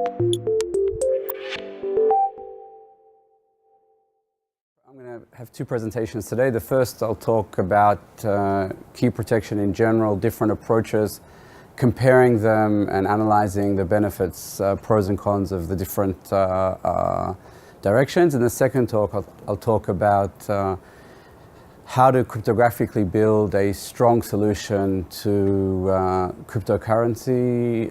I'm going to have two presentations today. The first, I'll talk about key protection in general, different approaches, comparing them and analyzing the benefits, pros and cons of the different directions. In the second talk, I'll talk about how to cryptographically build a strong solution to cryptocurrency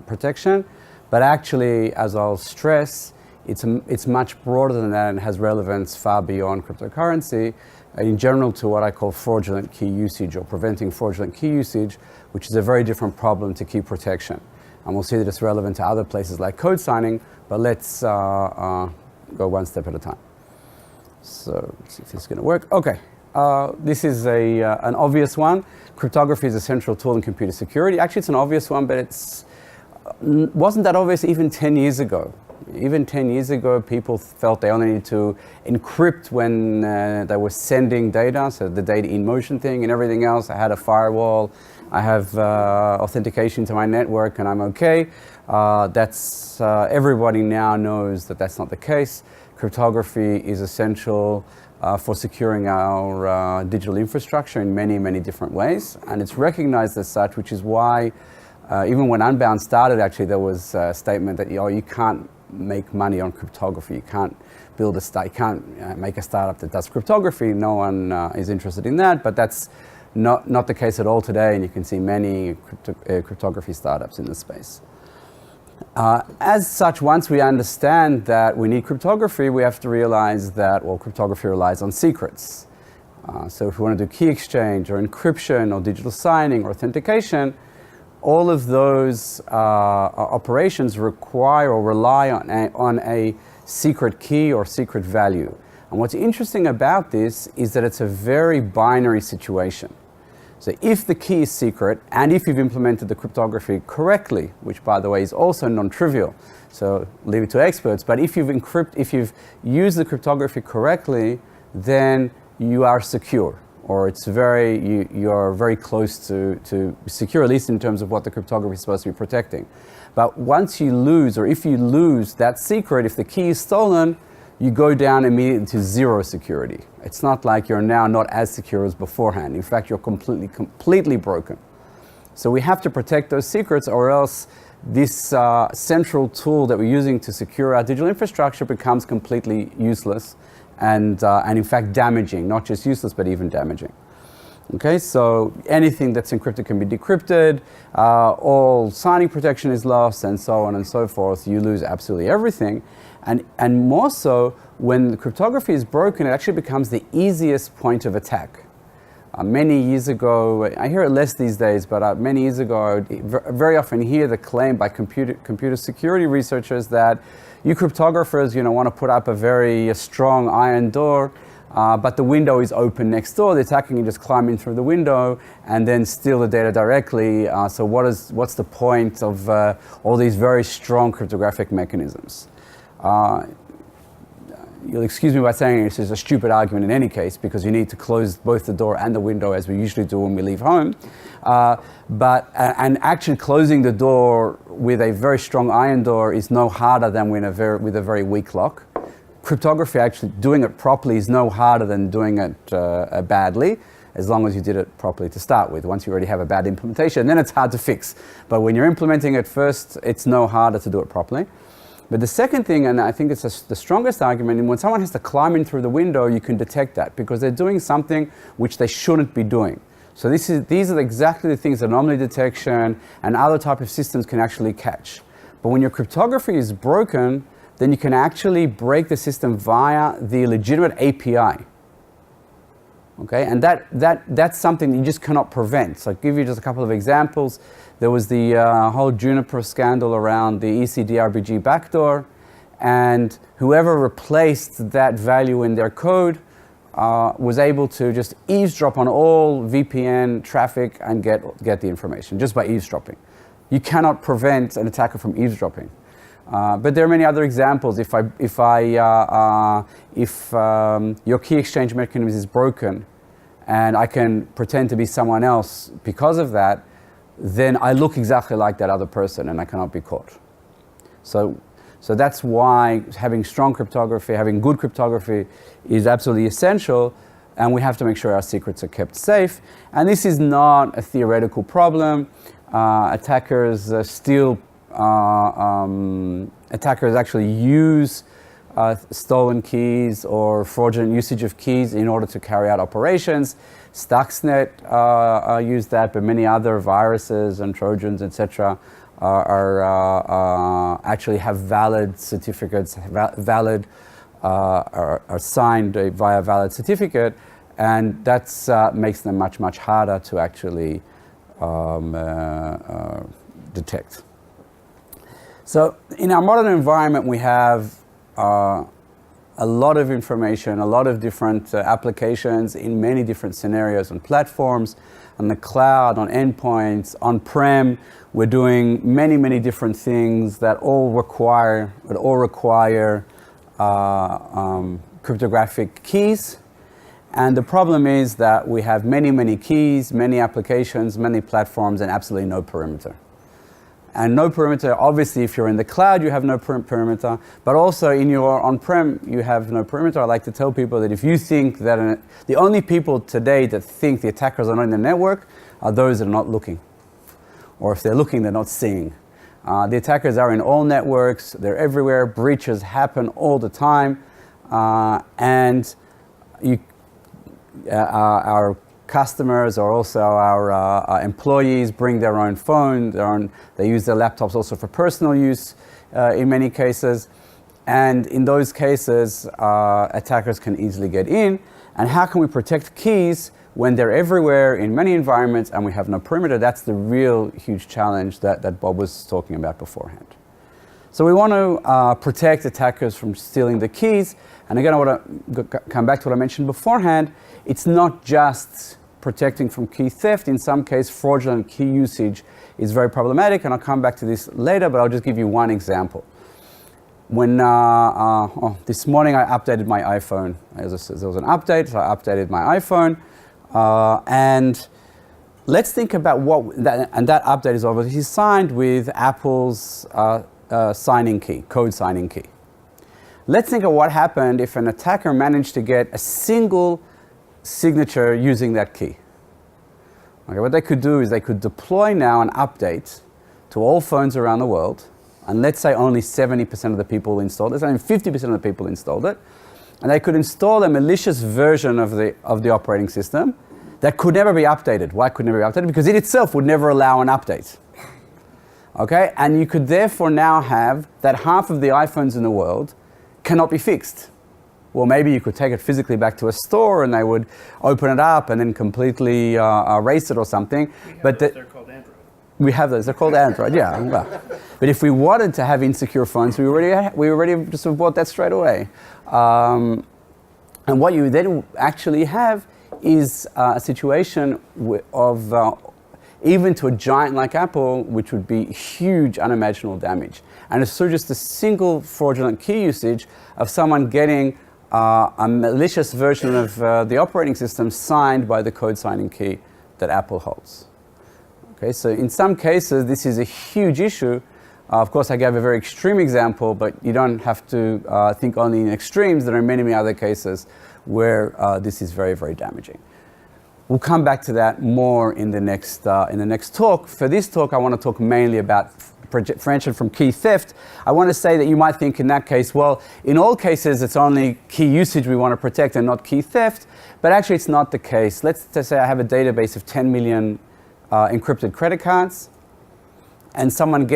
protection. But actually, as I'll stress, it's much broader than that and has relevance far beyond cryptocurrency, in general to what I call fraudulent key usage or preventing fraudulent key usage, which is a very different problem to key protection. And we'll see that it's relevant to other places like code signing, but let's go one step at a time. So let's see if this is going to work. Okay, this is an obvious one. Cryptography is a central tool in computer security. Actually, it's an obvious one, but it wasn't that obvious even 10 years ago. Even 10 years ago, people felt they only needed to encrypt when they were sending data, so the data in motion thing and everything else. I had a firewall, I have authentication to my network, and I'm okay. Everybody now knows that that's not the case. Cryptography is essential for securing our digital infrastructure in many, many different ways, and it's recognized as such, which is why even when Unbound started, actually, there was a statement that you can't make money on cryptography. You can't build you can't make a startup that does cryptography. No one is interested in that, but that's not the case at all today, and you can see many cryptography startups in this space. As such, once we understand that we need cryptography, we have to realize that, well, cryptography relies on secrets. So if we want to do key exchange or encryption or digital signing or authentication, all of those operations require or rely on a secret key or secret value. And what's interesting about this is that it's a very binary situation. So if the key is secret, and if you've implemented the cryptography correctly, which by the way is also non-trivial, so leave it to experts, but if you've used the cryptography correctly, then you are secure. Or you're very close to secure, at least in terms of what the cryptography is supposed to be protecting. But once you lose, or if you lose that secret, if the key is stolen, you go down immediately to zero security. It's not like you're now not as secure as beforehand. In fact, you're completely broken. So we have to protect those secrets, or else this central tool that we're using to secure our digital infrastructure becomes completely useless. And in fact damaging, not just useless, but even damaging. Okay, so anything that's encrypted can be decrypted, all signing protection is lost, and so on and so forth. You lose absolutely everything. And more so, when the cryptography is broken, it actually becomes the easiest point of attack. Many years ago, I hear it less these days, but many years ago, I would very often hear the claim by computer security researchers that you cryptographers, want to put up a very strong iron door, but the window is open next door. The attacker can just climb in through the window and then steal the data directly. So what's the point of all these very strong cryptographic mechanisms? You'll excuse me by saying this is a stupid argument in any case, because you need to close both the door and the window as we usually do when we leave home. And actually closing the door with a very strong iron door is no harder than with a very weak lock. Cryptography, actually doing it properly, is no harder than doing it badly, as long as you did it properly to start with. Once you already have a bad implementation, then it's hard to fix. But when you're implementing it first, it's no harder to do it properly. But the second thing, and I think it's the strongest argument, and when someone has to climb in through the window, you can detect that, because they're doing something which they shouldn't be doing. So these are exactly the things that anomaly detection and other type of systems can actually catch. But when your cryptography is broken, then you can actually break the system via the legitimate API. Okay, and that's something you just cannot prevent. So I'll give you just a couple of examples. There was the whole Juniper scandal around the ECDRBG backdoor, and whoever replaced that value in their code was able to just eavesdrop on all VPN traffic and get the information just by eavesdropping. You cannot prevent an attacker from eavesdropping. But there are many other examples. If your key exchange mechanism is broken, and I can pretend to be someone else because of that, then I look exactly like that other person, and I cannot be caught. So that's why having strong cryptography, having good cryptography is absolutely essential, and we have to make sure our secrets are kept safe. And this is not a theoretical problem. Attackers actually use stolen keys or fraudulent usage of keys in order to carry out operations. Stuxnet use that, but many other viruses and Trojans, etc., actually have valid certificates, are signed via valid certificate, and that makes them much, much harder to actually detect. So in our modern environment, we have a lot of information, a lot of different applications in many different scenarios and platforms, on the cloud, on endpoints, on-prem. We're doing many, many different things that all require cryptographic keys. And the problem is that we have many, many keys, many applications, many platforms, and absolutely no perimeter. And no perimeter, obviously, if you're in the cloud, you have no perimeter, but also in your on-prem, you have no perimeter. I like to tell people that if you think that the only people today that think the attackers are not in the network are those that are not looking. Or if they're looking, they're not seeing. The attackers are in all networks, they're everywhere, breaches happen all the time, and our customers or also our employees bring their own phone, they use their laptops also for personal use in many cases. And in those cases, attackers can easily get in. And how can we protect keys when they're everywhere in many environments and we have no perimeter? That's the real huge challenge that Bob was talking about beforehand. So we want to protect attackers from stealing the keys. And again, I want to come back to what I mentioned beforehand. It's not just protecting from key theft. In some case, fraudulent key usage is very problematic, and I'll come back to this later, but I'll just give you one example. When this morning I updated my iPhone. There was an update, so I updated my iPhone, and let's think about that update is obviously signed with Apple's signing key, code signing key. Let's think of what happened if an attacker managed to get a single signature using that key. Okay, what they could do is they could deploy now an update to all phones around the world, and let's say only 70% of the people installed it, only 50% of the people installed it, and they could install a malicious version of the operating system that could never be updated. Why could never be updated? Because it itself would never allow an update. Okay, and you could therefore now have that half of the iPhones in the world cannot be fixed. Well, maybe you could take it physically back to a store and they would open it up and then completely erase it or something. They're called Android. We have those. They're called Android, yeah. Well, but if we wanted to have insecure phones, we already just bought that straight away. And what you then actually have is a situation of even to a giant like Apple, which would be huge unimaginable damage. And it's through just a single fraudulent key usage of someone getting a malicious version of the operating system signed by the code signing key that Apple holds. Okay, so in some cases, this is a huge issue. Of course, I gave a very extreme example, but you don't have to think only in extremes. There are many, many other cases where this is very, very damaging. We'll come back to that more in the next talk. For this talk, I want to talk mainly about prevention from key theft. I want to say that you might think in that case, well, in all cases, it's only key usage we want to protect and not key theft, but actually it's not the case. Let's just say I have a database of 10 million encrypted credit cards, and someone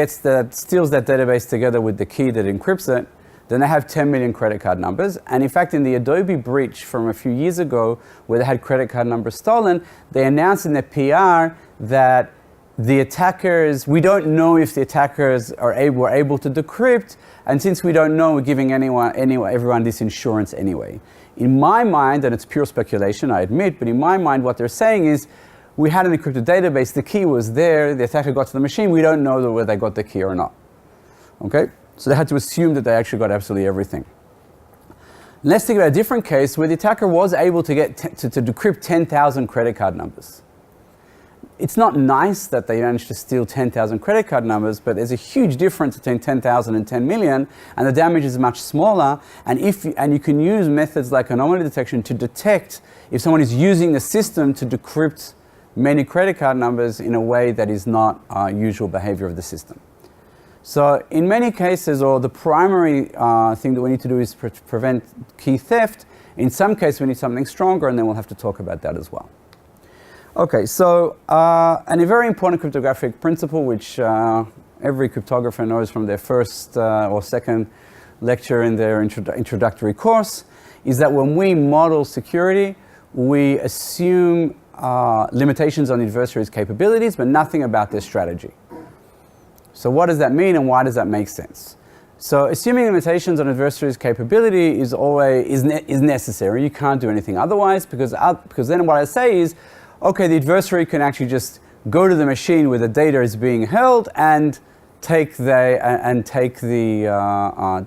steals that database together with the key that encrypts it, then they have 10 million credit card numbers. And in fact, in the Adobe breach from a few years ago, where they had credit card numbers stolen, they announced in their PR that the attackers, we don't know if the attackers were able to decrypt, and since we don't know, we're giving everyone this insurance anyway. In my mind, and it's pure speculation, I admit, but in my mind, what they're saying is, we had an encrypted database, the key was there, the attacker got to the machine, we don't know whether they got the key or not. Okay? So they had to assume that they actually got absolutely everything. Let's think about a different case where the attacker was able to get to decrypt 10,000 credit card numbers. It's not nice that they managed to steal 10,000 credit card numbers, but there's a huge difference between 10,000 and 10 million, and the damage is much smaller. And you can use methods like anomaly detection to detect if someone is using the system to decrypt many credit card numbers in a way that is not usual behavior of the system. So in many cases, or the primary thing that we need to do is prevent key theft. In some cases, we need something stronger, and then we'll have to talk about that as well. Okay, so and a very important cryptographic principle, which every cryptographer knows from their first or second lecture in their introductory course, is that when we model security, we assume limitations on the adversary's capabilities, but nothing about their strategy. So what does that mean, and why does that make sense? So assuming limitations on adversary's capability is necessary. You can't do anything otherwise, because then what I say is, okay, the adversary can actually just go to the machine where the data is being held and take the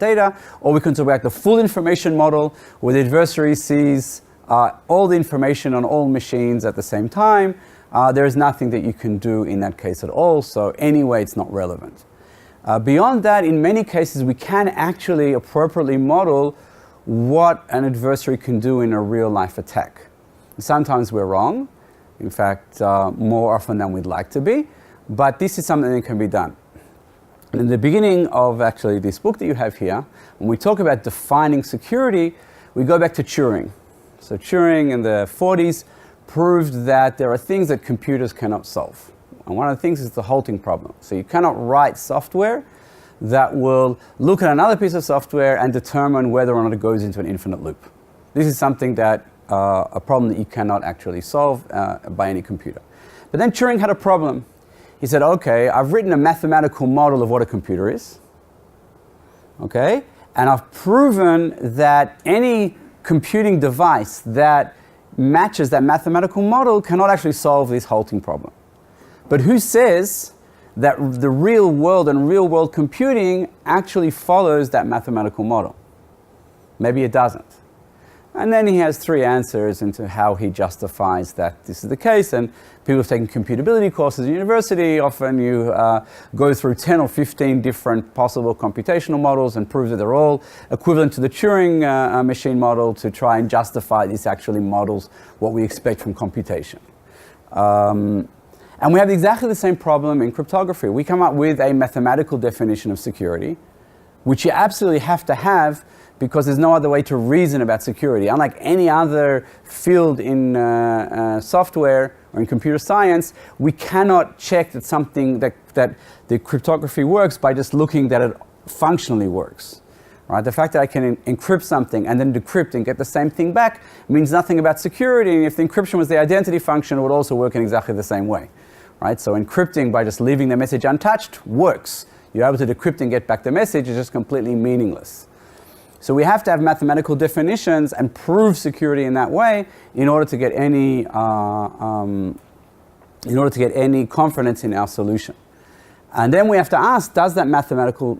data, or we can talk about the full information model where the adversary sees all the information on all machines at the same time. There is nothing that you can do in that case at all, so anyway, it's not relevant. Beyond that, in many cases, we can actually appropriately model what an adversary can do in a real-life attack. Sometimes we're wrong, in fact, more often than we'd like to be, but this is something that can be done. In the beginning of actually this book that you have here, when we talk about defining security, we go back to Turing. So Turing in the 40s proved that there are things that computers cannot solve. And one of the things is the halting problem. So you cannot write software that will look at another piece of software and determine whether or not it goes into an infinite loop. This is something that a problem that you cannot actually solve by any computer. But then Turing had a problem. He said, okay, I've written a mathematical model of what a computer is. Okay? And I've proven that any computing device that matches that mathematical model cannot actually solve this halting problem. But who says that the real world and real world computing actually follows that mathematical model? Maybe it doesn't. And then he has three answers into how he justifies that this is the case. And people have taken computability courses at university. Often you go through 10 or 15 different possible computational models and prove that they're all equivalent to the Turing machine model to try and justify this actually models what we expect from computation. And we have exactly the same problem in cryptography. We come up with a mathematical definition of security, which you absolutely have to have because there's no other way to reason about security. Unlike any other field in software or in computer science, we cannot check that something that the cryptography works by just looking that it functionally works. Right? The fact that I can encrypt something and then decrypt and get the same thing back means nothing about security. And if the encryption was the identity function, it would also work in exactly the same way. Right? So encrypting by just leaving the message untouched works. You're able to decrypt and get back the message. It's just completely meaningless. So we have to have mathematical definitions and prove security in that way in order to get any confidence in our solution. And then we have to ask, does that mathematical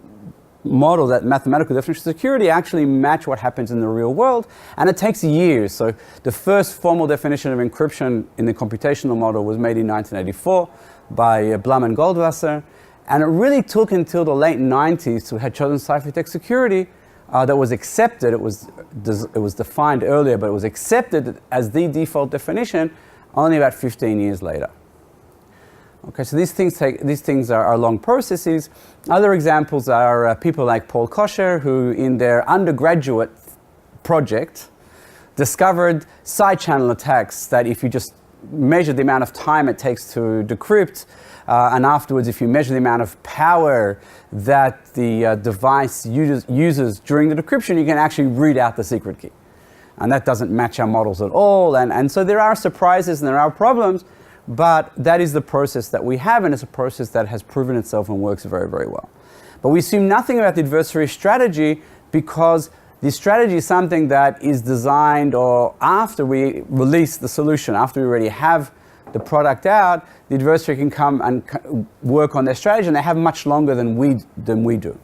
model, that mathematical definition of security actually match what happens in the real world? And it takes years. So the first formal definition of encryption in the computational model was made in 1984 by Blum and Goldwasser. And it really took until the late 90s to have chosen ciphertext security that was accepted. It was defined earlier, but it was accepted as the default definition only about 15 years later. Okay, so these things are long processes. Other examples are people like Paul Kosher, who in their undergraduate project discovered side channel attacks that if you just measure the amount of time it takes to decrypt, and afterwards if you measure the amount of power that the device uses during the decryption, you can actually read out the secret key. And that doesn't match our models at all. And so there are surprises and there are problems, but that is the process that we have, and it's a process that has proven itself and works very, very well. But we assume nothing about the adversary strategy because the strategy is something that is designed or after we release the solution, after we already have the product out, the adversary can come and work on their strategy, and they have much longer than we do.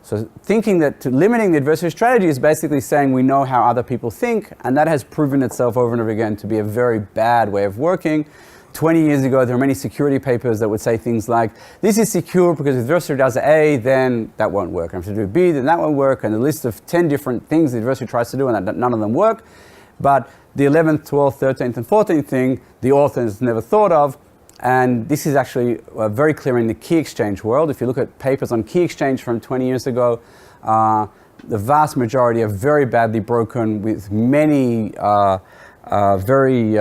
So thinking that limiting the adversary strategy is basically saying we know how other people think, and that has proven itself over and over again to be a very bad way of working. 20 years ago, there were many security papers that would say things like, this is secure because if the adversary does A, then that won't work. And if they do B, then that won't work. And a list of 10 different things the adversary tries to do, and none of them work. But the 11th, 12th, 13th, and 14th thing, the author has never thought of. And this is actually very clear in the key exchange world. If you look at papers on key exchange from 20 years ago, the vast majority are very badly broken with many very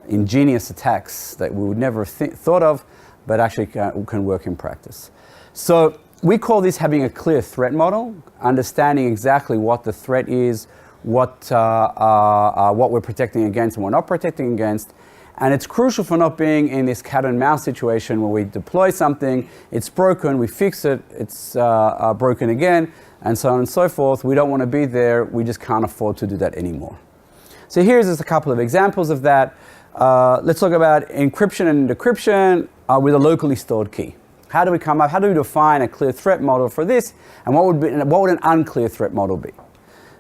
ingenious attacks that we would never have thought of, but actually can work in practice. So we call this having a clear threat model, understanding exactly what the threat is, what we're protecting against and what we're not protecting against. And it's crucial for not being in this cat and mouse situation where we deploy something, it's broken, we fix it, it's broken again, and so on and so forth. We don't want to be there, we just can't afford to do that anymore. So here's just a couple of examples of that. Let's talk about encryption and decryption with a locally stored key. How do we define a clear threat model for this? And what would an unclear threat model be?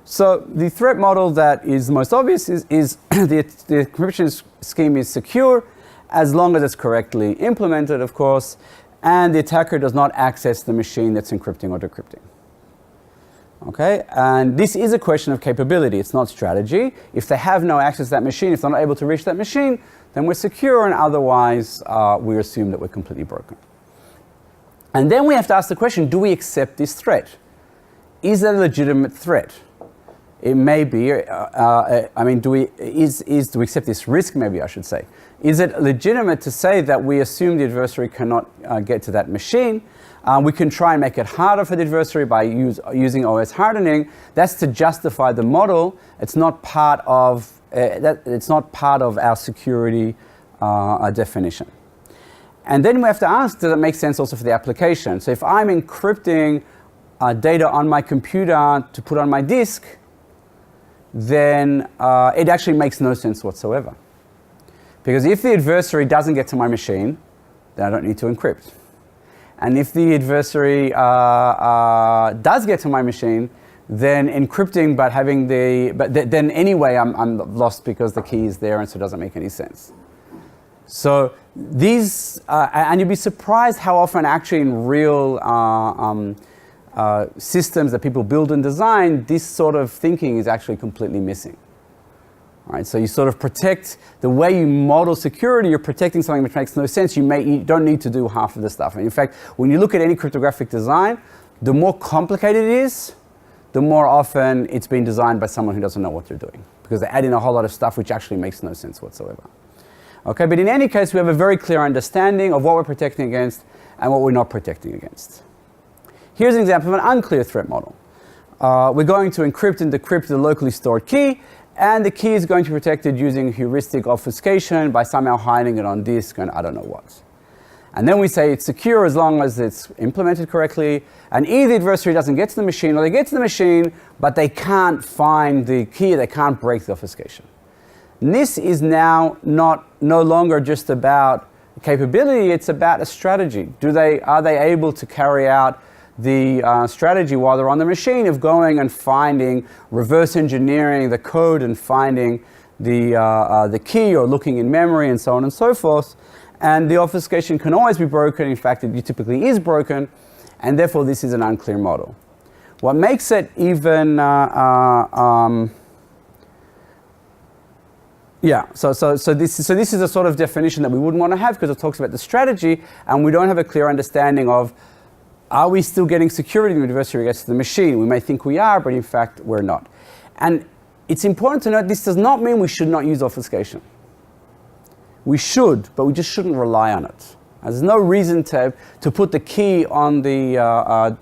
So the threat model that is most obvious is the encryption scheme is secure as long as it's correctly implemented, of course, and the attacker does not access the machine that's encrypting or decrypting. Okay, and this is a question of capability, it's not strategy. If they have no access to that machine, if they're not able to reach that machine, then we're secure, and otherwise we assume that we're completely broken. And then we have to ask the question, do we accept this threat? Is that a legitimate threat? It may be, do we accept this risk, maybe I should say? Is it legitimate to say that we assume the adversary cannot get to that machine? We can try and make it harder for the adversary by using OS hardening. That's to justify the model. It's not part of our security definition. And then we have to ask, does it make sense also for the application? So if I'm encrypting data on my computer to put on my disk, then it actually makes no sense whatsoever. Because if the adversary doesn't get to my machine, then I don't need to encrypt. And if the adversary does get to my machine, then encrypting then anyway I'm lost because the key is there, and so it doesn't make any sense. So these, and you'd be surprised how often actually in real systems that people build and design, this sort of thinking is actually completely missing. All right, so you sort of protect, the way you model security, you're protecting something which makes no sense. You don't need to do half of the stuff. And in fact, when you look at any cryptographic design, the more complicated it is, the more often it's been designed by someone who doesn't know what they're doing, because they add in a whole lot of stuff which actually makes no sense whatsoever. Okay, but in any case, we have a very clear understanding of what we're protecting against and what we're not protecting against. Here's an example of an unclear threat model. We're going to encrypt and decrypt the locally stored key, and the key is going to be protected using heuristic obfuscation by somehow hiding it on disk and I don't know what. And then we say it's secure as long as it's implemented correctly, and either the adversary doesn't get to the machine, or they get to the machine, but they can't find the key, they can't break the obfuscation. And this is now no longer just about capability, it's about a strategy. Are they able to carry out the strategy while they're on the machine of going and finding, reverse engineering the code and finding the key, or looking in memory and so on and so forth. And the obfuscation can always be broken. In fact, it typically is broken, and therefore this is an unclear model. What makes it even So this is a sort of definition that we wouldn't want to have, because it talks about the strategy, and we don't have a clear understanding of, are we still getting security when the adversary gets to the machine? We may think we are, but in fact we're not. And it's important to note this does not mean we should not use obfuscation. We should, but we just shouldn't rely on it. There's no reason to put the key on a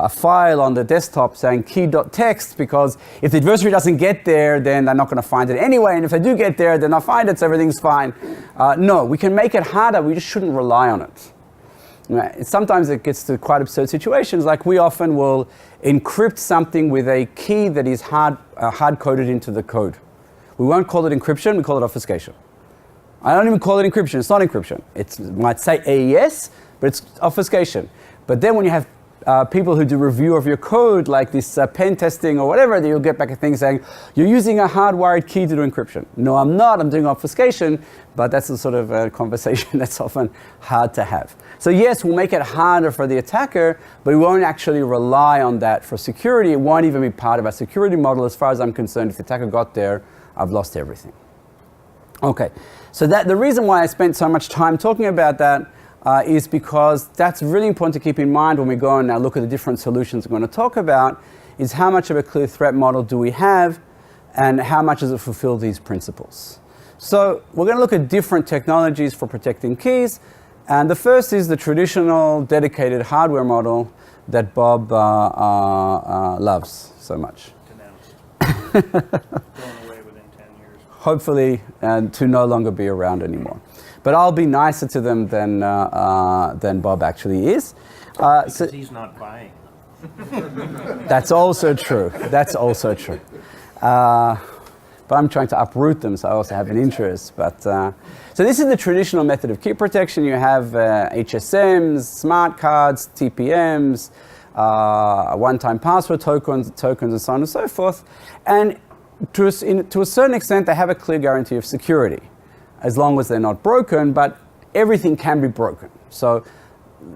file on the desktop saying key.txt, because if the adversary doesn't get there, then they're not going to find it anyway, and if they do get there, then they'll find it, so everything's fine. No, we can make it harder, we just shouldn't rely on it. Sometimes it gets to quite absurd situations, like we often will encrypt something with a key that is hard-coded into the code. We won't call it encryption, we call it obfuscation. I don't even call it encryption, it's not encryption. It might say AES, but it's obfuscation. But then when you have people who do review of your code, like this pen testing or whatever, that you'll get back a thing saying, you're using a hardwired key to do encryption. No, I'm not, I'm doing obfuscation, but that's the sort of conversation that's often hard to have. So yes, we'll make it harder for the attacker, but we won't actually rely on that for security. It won't even be part of our security model. As far as I'm concerned, if the attacker got there, I've lost everything. Okay, so the reason why I spent so much time talking about that is because that's really important to keep in mind when we go and now look at the different solutions we're going to talk about, is how much of a clear threat model do we have and how much does it fulfill these principles. So we're going to look at different technologies for protecting keys, and the first is the traditional dedicated hardware model that Bob loves so much. Going away within 10 years. Hopefully to no longer be around anymore. But I'll be nicer to them than Bob actually is. Because he's not buying them. That's also true. That's also true. But I'm trying to uproot them, so I also have an interest. But so this is the traditional method of key protection. You have HSMs, smart cards, TPMs, one-time password tokens, and so on and so forth. And to a certain extent, they have a clear guarantee of security, as long as they're not broken, but everything can be broken. So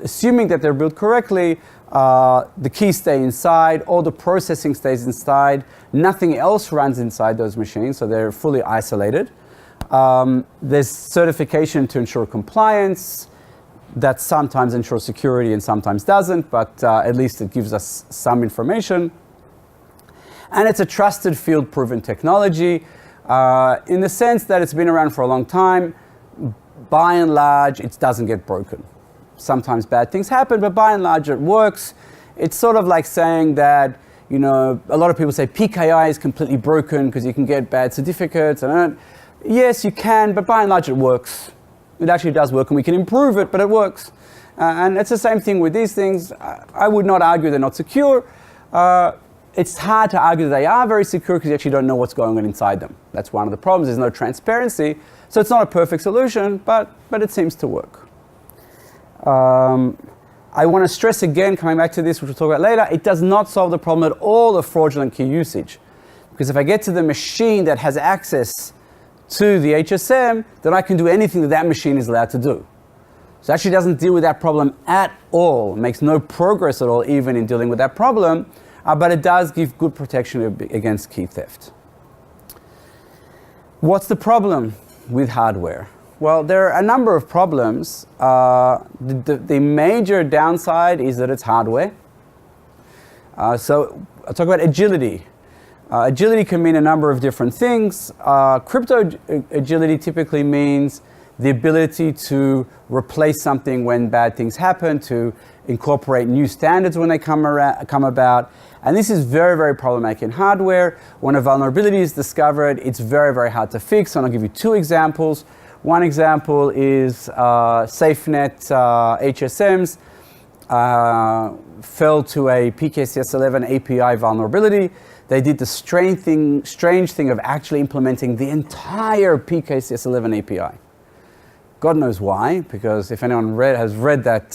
assuming that they're built correctly, the keys stay inside, all the processing stays inside, nothing else runs inside those machines, so they're fully isolated. There's certification to ensure compliance that sometimes ensures security and sometimes doesn't, but at least it gives us some information. And it's a trusted field-proven technology in the sense that it's been around for a long time. By and large, it doesn't get broken. Sometimes bad things happen, but by and large it works. It's sort of like saying that, you know, a lot of people say PKI is completely broken because you can get bad certificates. And yes, you can, but by and large it works. It actually does work, and we can improve it, but it works. And it's the same thing with these things. I would not argue they're not secure. It's hard to argue that they are very secure because you actually don't know what's going on inside them. That's one of the problems. There's no transparency. So it's not a perfect solution, but it seems to work. I want to stress again, coming back to this, which we'll talk about later, it does not solve the problem at all of fraudulent key usage. Because if I get to the machine that has access to the HSM, then I can do anything that that machine is allowed to do. So it actually doesn't deal with that problem at all. It makes no progress at all, even in dealing with that problem, but it does give good protection against key theft. What's the problem with hardware? Well, there are a number of problems. The major downside is that it's hardware. So I'll talk about agility. Agility can mean a number of different things. Crypto agility typically means the ability to replace something when bad things happen, to incorporate new standards when they come about. And this is very, very problematic in hardware. When a vulnerability is discovered, it's very, very hard to fix. And I'll give you two examples. One example is SafeNet HSMs fell to a PKCS11 API vulnerability. They did the strange thing of actually implementing the entire PKCS11 API. God knows why, because if anyone has read that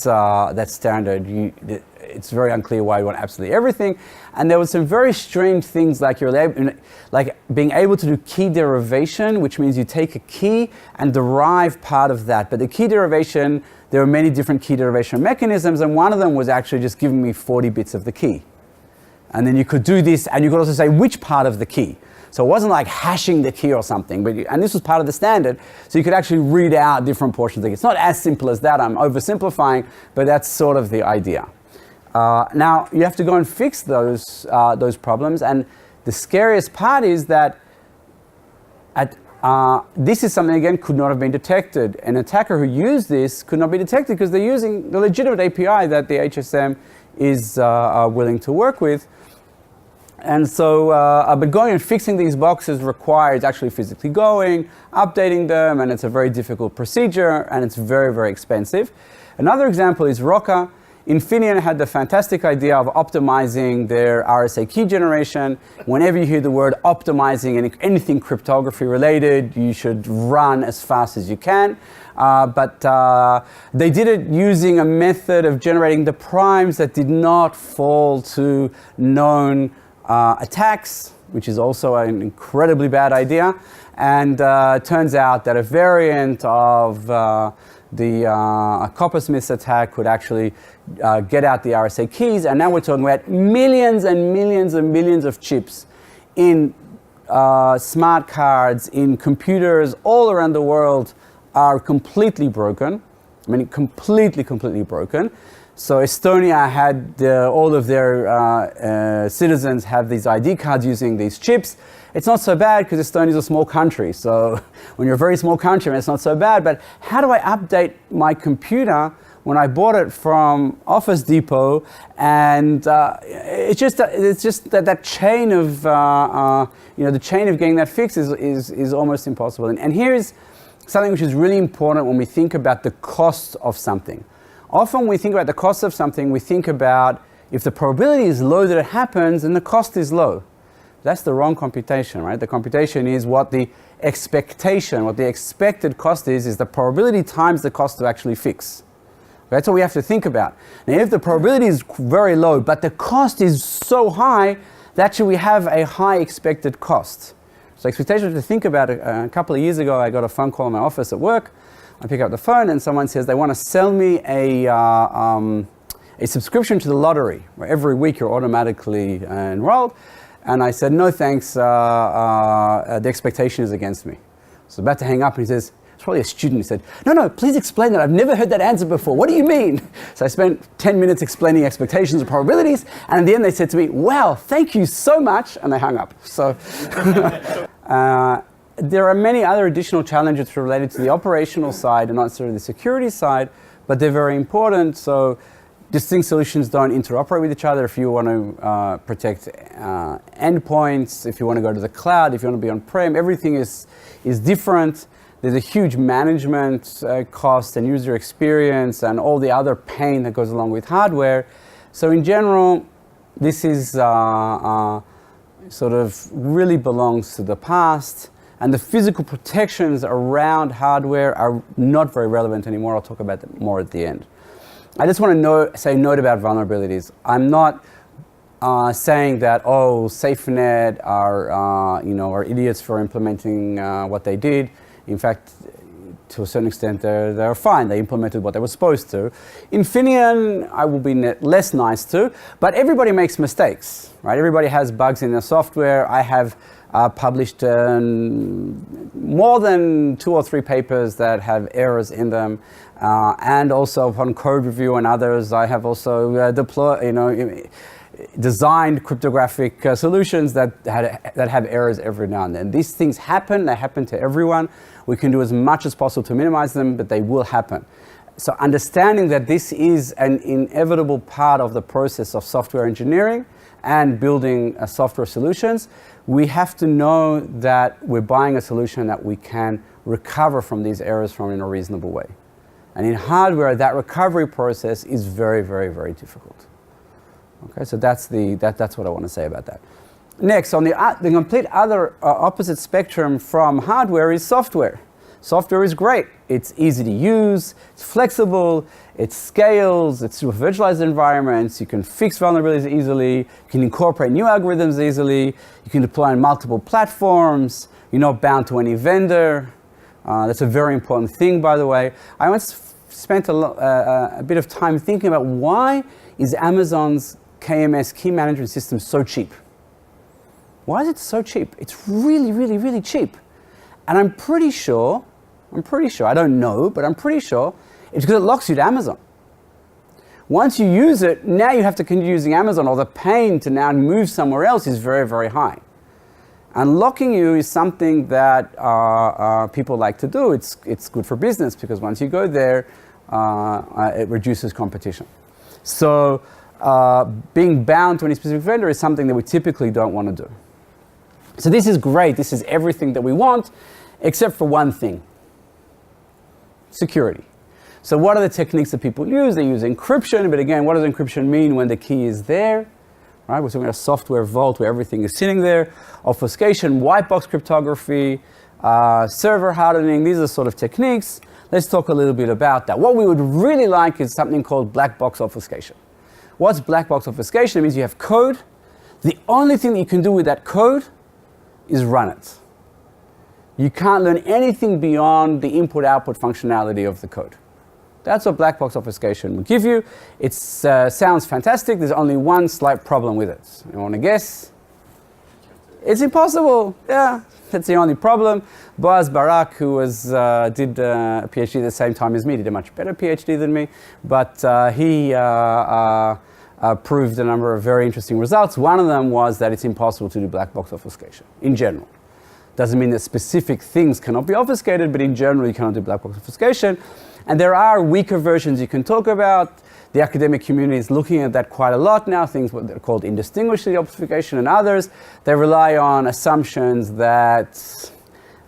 standard, it's very unclear why you want absolutely everything. And there were some very strange things like being able to do key derivation, which means you take a key and derive part of that. But the key derivation, there are many different key derivation mechanisms, and one of them was actually just giving me 40 bits of the key. And then you could do this, and you could also say which part of the key. So it wasn't like hashing the key or something, and this was part of the standard, so you could actually read out different portions of the key. It's not as simple as that, I'm oversimplifying, but that's sort of the idea. Now, you have to go and fix those problems, and the scariest part is that this is something, again, could not have been detected. An attacker who used this could not be detected because they're using the legitimate API that the HSM is willing to work with. And so, but going and fixing these boxes requires actually physically going, updating them, and it's a very difficult procedure, and it's very, very expensive. Another example is Roca. Infineon had the fantastic idea of optimizing their RSA key generation. Whenever you hear the word optimizing anything cryptography related, you should run as fast as you can. But they did it using a method of generating the primes that did not fall to known attacks, which is also an incredibly bad idea. And it turns out that a variant of the coppersmith's attack could actually get out the RSA keys, and now we're talking about millions and millions and millions of chips in smart cards, in computers all around the world are completely broken. I mean, completely broken. So Estonia had all of their citizens have these ID cards using these chips. It's not so bad because Estonia is a small country. So when you're a very small country, it's not so bad. But how do I update my computer when I bought it from Office Depot? And it's just that chain of the chain of getting that fixed is almost impossible. And here's something which is really important when we think about the cost of something. Often when we think about the cost of something, we think about if the probability is low that it happens, then the cost is low. That's the wrong computation, right? The computation is what the expectation, what the expected cost is the probability times the cost to actually fix. That's what we have to think about. Now, if the probability is very low, but the cost is so high, that actually we have a high expected cost. So expectation to think about it, a couple of years ago, I got a phone call in my office at work. I pick up the phone and someone says they want to sell me a subscription to the lottery, where every week you're automatically enrolled. And I said, no thanks, the expectation is against me. So about to hang up and he says, it's probably a student, he said, no, please explain that, I've never heard that answer before, what do you mean? So I spent 10 minutes explaining expectations and probabilities, and in the end they said to me, wow, thank you so much, and they hung up. So there are many other additional challenges related to the operational side and not necessarily the security side, but they're very important. So distinct solutions don't interoperate with each other. If you want to protect endpoints, if you want to go to the cloud, if you want to be on-prem, everything is different. There's a huge management cost and user experience and all the other pain that goes along with hardware. So in general, this is sort of really belongs to the past. And the physical protections around hardware are not very relevant anymore. I'll talk about that more at the end. I just want to say a note about vulnerabilities. I'm not saying that, SafeNet are idiots for implementing what they did. In fact, to a certain extent, they're fine. They implemented what they were supposed to. Infineon, I will be less nice to, but everybody makes mistakes, right? Everybody has bugs in their software. I have published more than 2 or 3 papers that have errors in them, and also upon code review and others, I have also designed cryptographic solutions that have errors every now and then. These things happen; they happen to everyone. We can do as much as possible to minimize them, but they will happen. So understanding that this is an inevitable part of the process of software engineering and building software solutions, we have to know that we're buying a solution that we can recover from these errors from in a reasonable way. And in hardware, that recovery process is very, very, very difficult. Okay, so that's what I want to say about that. Next, on the complete other opposite spectrum from hardware is software. Software is great. It's easy to use, it's flexible, it scales, it's super virtualized environments, you can fix vulnerabilities easily, you can incorporate new algorithms easily, you can deploy on multiple platforms, you're not bound to any vendor. That's a very important thing, by the way. I once spent a bit of time thinking about why is Amazon's KMS, key management system, so cheap? Why is it so cheap? It's really, really, really cheap. And I'm pretty sure, I don't know, but I'm pretty sure it's because it locks you to Amazon. Once you use it, now you have to continue using Amazon, or the pain to now move somewhere else is very, very high. And locking you is something that people like to do. It's good for business because once you go there, it reduces competition. So being bound to any specific vendor is something that we typically don't want to do. So this is great. This is everything that we want, except for one thing: security. So what are the techniques that people use? They use encryption, but again, what does encryption mean when the key is there? Right? We're talking about a software vault where everything is sitting there. Obfuscation, white box cryptography, server hardening, these are the sort of techniques. Let's talk a little bit about that. What we would really like is something called black box obfuscation. What's black box obfuscation? It means you have code. The only thing that you can do with that code is run it. You can't learn anything beyond the input-output functionality of the code. That's what black box obfuscation will give you. It sounds fantastic. There's only one slight problem with it. You want to guess? It's impossible. Yeah, that's the only problem. Boaz Barak, who did a PhD at the same time as me, did a much better PhD than me, but he proved a number of very interesting results. One of them was that it's impossible to do black box obfuscation in general. Doesn't mean that specific things cannot be obfuscated, but in general you cannot do black box obfuscation. And there are weaker versions you can talk about. The academic community is looking at that quite a lot now, things what they're called indistinguishable obfuscation and others. They rely on assumptions that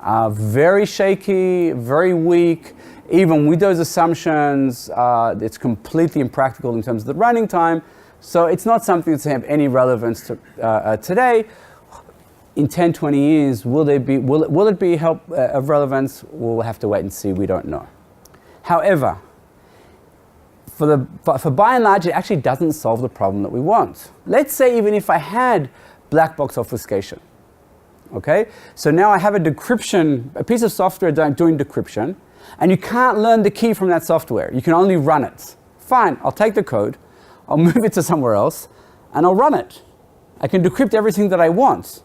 are very shaky, very weak. Even with those assumptions, it's completely impractical in terms of the running time. So it's not something that's have any relevance to today. In 10, 20 years, will it be of relevance? We'll have to wait and see. We don't know. However, for by and large, it actually doesn't solve the problem that we want. Let's say even if I had black box obfuscation, okay? So now I have a piece of software doing decryption, and you can't learn the key from that software. You can only run it. Fine, I'll take the code, I'll move it to somewhere else, and I'll run it. I can decrypt everything that I want.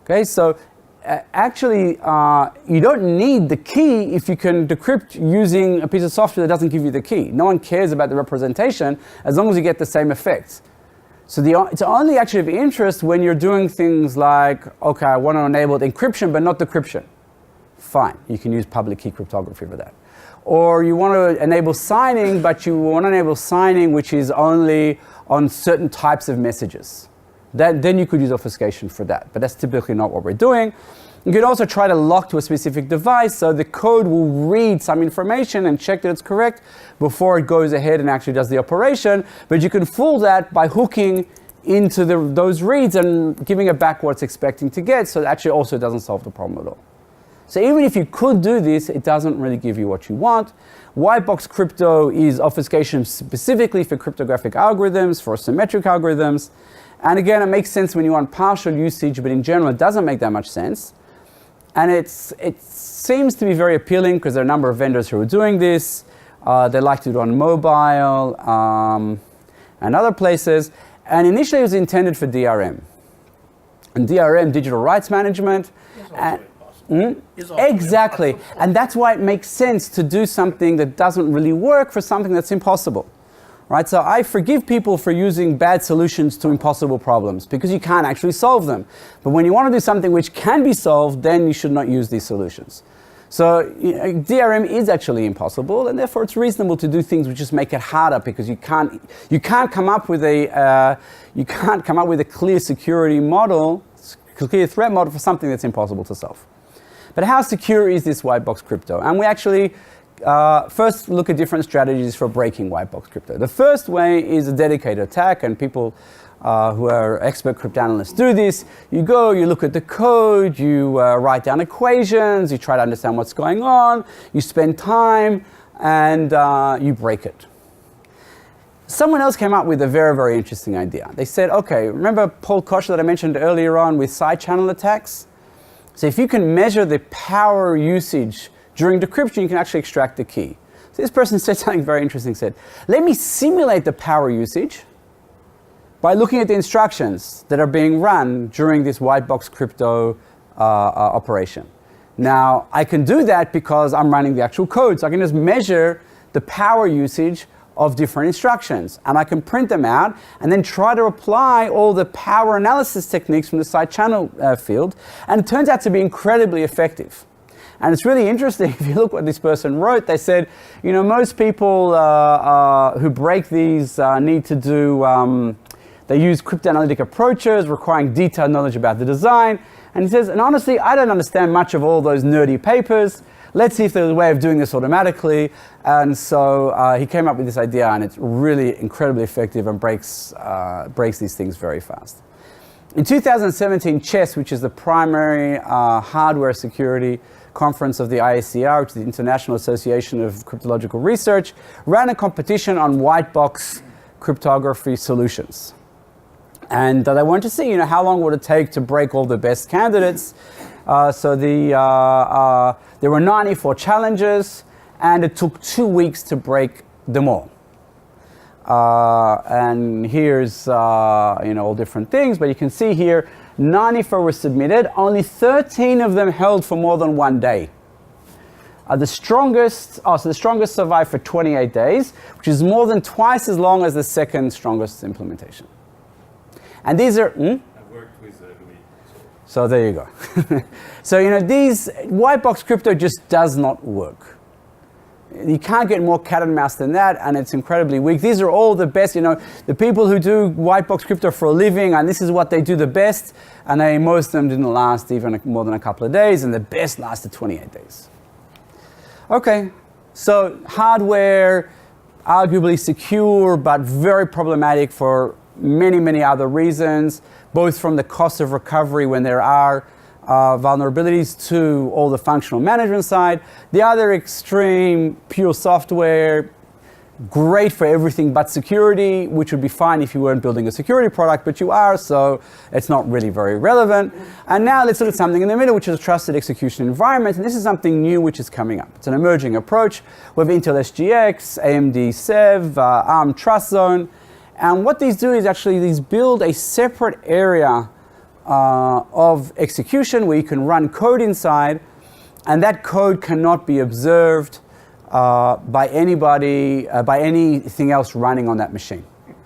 Okay, so actually, you don't need the key if you can decrypt using a piece of software that doesn't give you the key. No one cares about the representation as long as you get the same effects. So it's only actually of interest when you're doing things like, okay, I want to enable encryption but not decryption. Fine, you can use public key cryptography for that. Or you want to enable signing, but you want to enable signing which is only on certain types of messages. Then you could use obfuscation for that, but that's typically not what we're doing. You could also try to lock to a specific device, so the code will read some information and check that it's correct before it goes ahead and actually does the operation, but you can fool that by hooking into those reads and giving it back what it's expecting to get, so it actually also doesn't solve the problem at all. So even if you could do this, it doesn't really give you what you want. White box crypto is obfuscation specifically for cryptographic algorithms, for symmetric algorithms. And again, it makes sense when you want partial usage, but in general, it doesn't make that much sense. And it seems to be very appealing because there are a number of vendors who are doing this. They like to do it on mobile and other places. And initially, it was intended for DRM. And DRM, digital rights management. Exactly. And that's why it makes sense to do something that doesn't really work for something that's impossible. Right? So I forgive people for using bad solutions to impossible problems because you can't actually solve them. But when you want to do something which can be solved, then you should not use these solutions. So DRM is actually impossible, and therefore it's reasonable to do things which just make it harder because you can't come up with a clear security model, clear threat model for something that's impossible to solve. But how secure is this white box crypto? And we actually first look at different strategies for breaking white box crypto. The first way is a dedicated attack, and people who are expert cryptanalysts do this. You look at the code, you write down equations, you try to understand what's going on, you spend time, and you break it. Someone else came up with a very, very interesting idea. They said, okay, remember Paul Kosher that I mentioned earlier on with side channel attacks? So if you can measure the power usage during decryption, you can actually extract the key. So this person said something very interesting, said, let me simulate the power usage by looking at the instructions that are being run during this white box crypto operation. Now, I can do that because I'm running the actual code, so I can just measure the power usage of different instructions, and I can print them out and then try to apply all the power analysis techniques from the side channel field, and it turns out to be incredibly effective. And it's really interesting, if you look what this person wrote, they said, most people who break these need to do, they use cryptanalytic approaches requiring detailed knowledge about the design. And he says, and honestly, I don't understand much of all those nerdy papers. let's see if there's a way of doing this automatically. And so he came up with this idea, and it's really incredibly effective and breaks these things very fast. In 2017, CHESS, which is the primary hardware security conference of the IACR, which is the International Association of Cryptological Research, ran a competition on white box cryptography solutions. And they wanted to see, how long would it take to break all the best candidates. So there were 94 challenges, and it took 2 weeks to break them all. And here's all different things, but you can see here 94 were submitted. Only 13 of them held for more than 1 day. The strongest survived for 28 days, which is more than twice as long as the second strongest implementation. And these are. I've worked with Louis. So there you go. So these white box crypto just does not work. You can't get more cat and mouse than that, and it's incredibly weak. These are all the best, the people who do white box crypto for a living, and this is what they do the best, and most of them didn't last even more than a couple of days, and the best lasted 28 days. Okay, so hardware, arguably secure, but very problematic for many, many other reasons, both from the cost of recovery when there are vulnerabilities to all the functional management side. The other extreme, pure software, great for everything but security, which would be fine if you weren't building a security product, but you are, so it's not really very relevant. And now let's look at something in the middle, which is a trusted execution environment, and this is something new which is coming up. It's an emerging approach with Intel SGX, AMD SEV, ARM Trust Zone, and what these do is actually these build a separate area of execution where you can run code inside, and that code cannot be observed by anybody, by anything else running on that machine.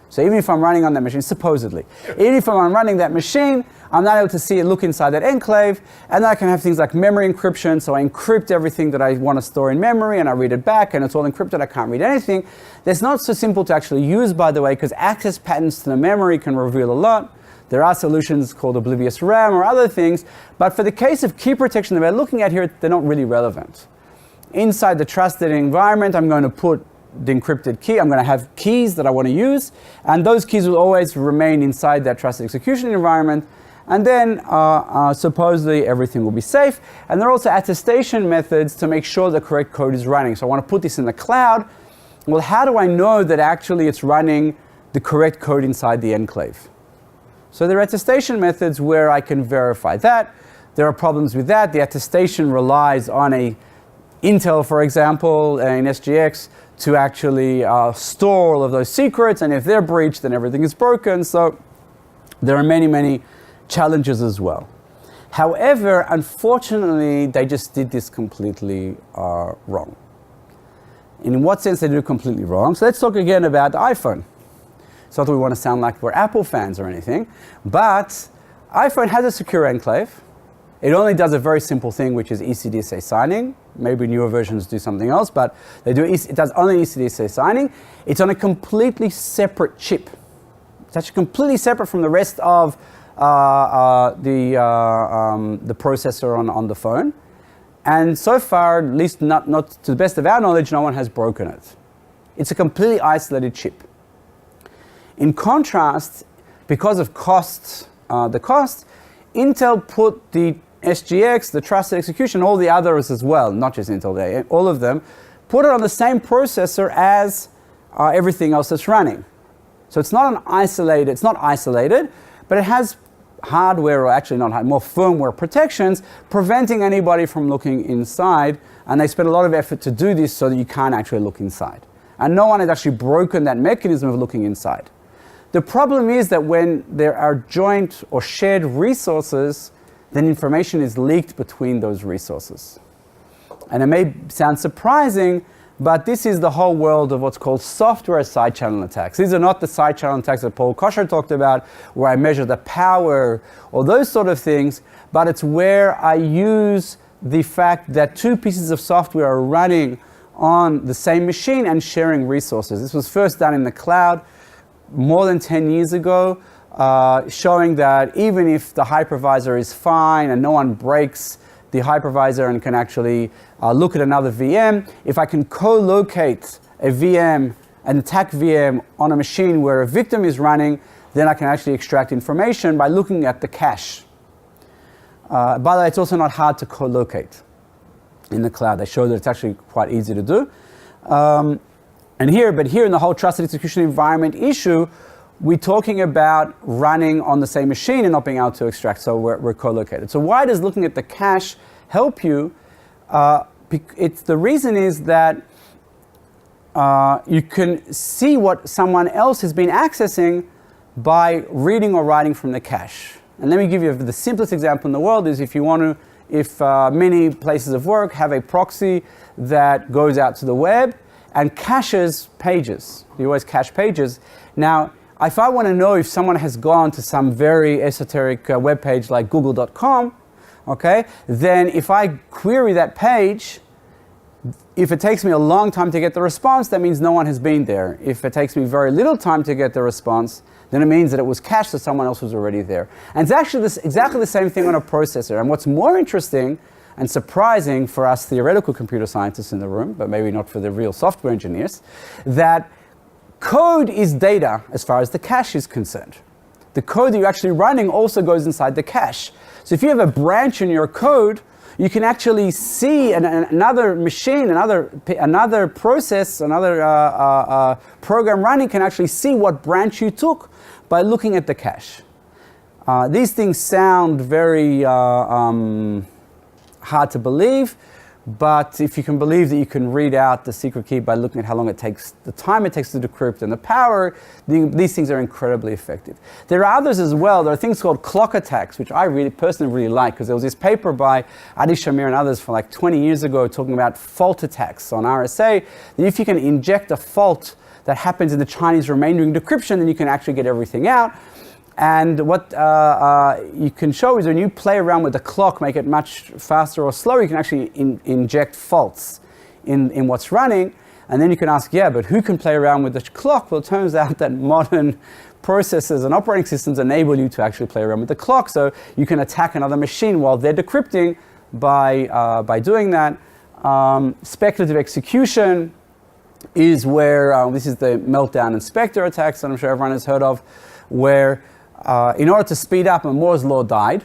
So even if I'm running on that machine, supposedly, even if I'm running that machine, I'm not able to see it, look inside that enclave, and then I can have things like memory encryption, so I encrypt everything that I want to store in memory, and I read it back, and it's all encrypted, I can't read anything. That's not so simple to actually use, by the way, because access patterns to the memory can reveal a lot. There are solutions called oblivious RAM or other things, but for the case of key protection that we're looking at here, they're not really relevant. Inside the trusted environment, I'm going to put the encrypted key. I'm going to have keys that I want to use, and those keys will always remain inside that trusted execution environment, and then supposedly everything will be safe. And there are also attestation methods to make sure the correct code is running. So I want to put this in the cloud. Well, how do I know that actually it's running the correct code inside the enclave? So there are attestation methods where I can verify that. There are problems with that. The attestation relies on a Intel, for example, in SGX, to actually store all of those secrets, and if they're breached, then everything is broken. So there are many, many challenges as well. However, unfortunately, they just did this completely wrong. In what sense they do it completely wrong? So let's talk again about the iPhone. It's not that we want to sound like we're Apple fans or anything, but iPhone has a secure enclave. It only does a very simple thing, which is ECDSA signing. Maybe newer versions do something else, but it does only ECDSA signing. It's on a completely separate chip. It's actually completely separate from the rest of the processor on the phone. And so far, at least not to the best of our knowledge, no one has broken it. It's a completely isolated chip. In contrast, because of the cost, Intel put the SGX, the trusted execution, all the others as well, not just Intel, all of them, put it on the same processor as everything else that's running. So it's not isolated, but it has hardware, or actually not hardware, more firmware protections, preventing anybody from looking inside, and they spend a lot of effort to do this so that you can't actually look inside. And no one has actually broken that mechanism of looking inside. The problem is that when there are joint or shared resources, then information is leaked between those resources. And it may sound surprising, but this is the whole world of what's called software side channel attacks. These are not the side channel attacks that Paul Kosher talked about, where I measure the power or those sort of things, but it's where I use the fact that two pieces of software are running on the same machine and sharing resources. This was first done in the cloud more than 10 years ago, showing that even if the hypervisor is fine and no one breaks the hypervisor and can actually look at another VM. If I can co-locate a VM, an attack VM on a machine where a victim is running, then I can actually extract information by looking at the cache. By the way, it's also not hard to co-locate in the cloud. They show that it's actually quite easy to do. But here in the whole trusted execution environment issue, we're talking about running on the same machine and not being able to extract, so we're co-located. So why does looking at the cache help you? The reason is that you can see what someone else has been accessing by reading or writing from the cache. And let me give you the simplest example in the world is if many places of work have a proxy that goes out to the web and caches pages. You always cache pages. Now, if I want to know if someone has gone to some very esoteric web page like google.com, okay, then if I query that page, if it takes me a long time to get the response, that means no one has been there. If it takes me very little time to get the response, then it means that it was cached, so someone else was already there. And it's actually exactly the same thing on a processor. And what's more interesting and surprising for us theoretical computer scientists in the room, but maybe not for the real software engineers, that code is data as far as the cache is concerned. The code that you're actually running also goes inside the cache. So if you have a branch in your code, you can actually see another machine, another process, another program running can actually see what branch you took by looking at the cache. These things sound very hard to believe, but if you can believe that you can read out the secret key by looking at how long it takes, the time it takes to decrypt and the power, these things are incredibly effective. There are others as well. There are things called clock attacks, which I personally really like, because there was this paper by Adi Shamir and others from like 20 years ago talking about fault attacks on RSA, that if you can inject a fault that happens in the Chinese remainder during decryption, then you can actually get everything out. And what you can show is when you play around with the clock, make it much faster or slower, you can actually inject faults in what's running. And then you can ask, yeah, but who can play around with the clock? Well, it turns out that modern processors and operating systems enable you to actually play around with the clock. So you can attack another machine while they're decrypting by doing that. Speculative execution is where, this is the meltdown and Spectre attacks that I'm sure everyone has heard of, where in order to speed up, Moore's law died,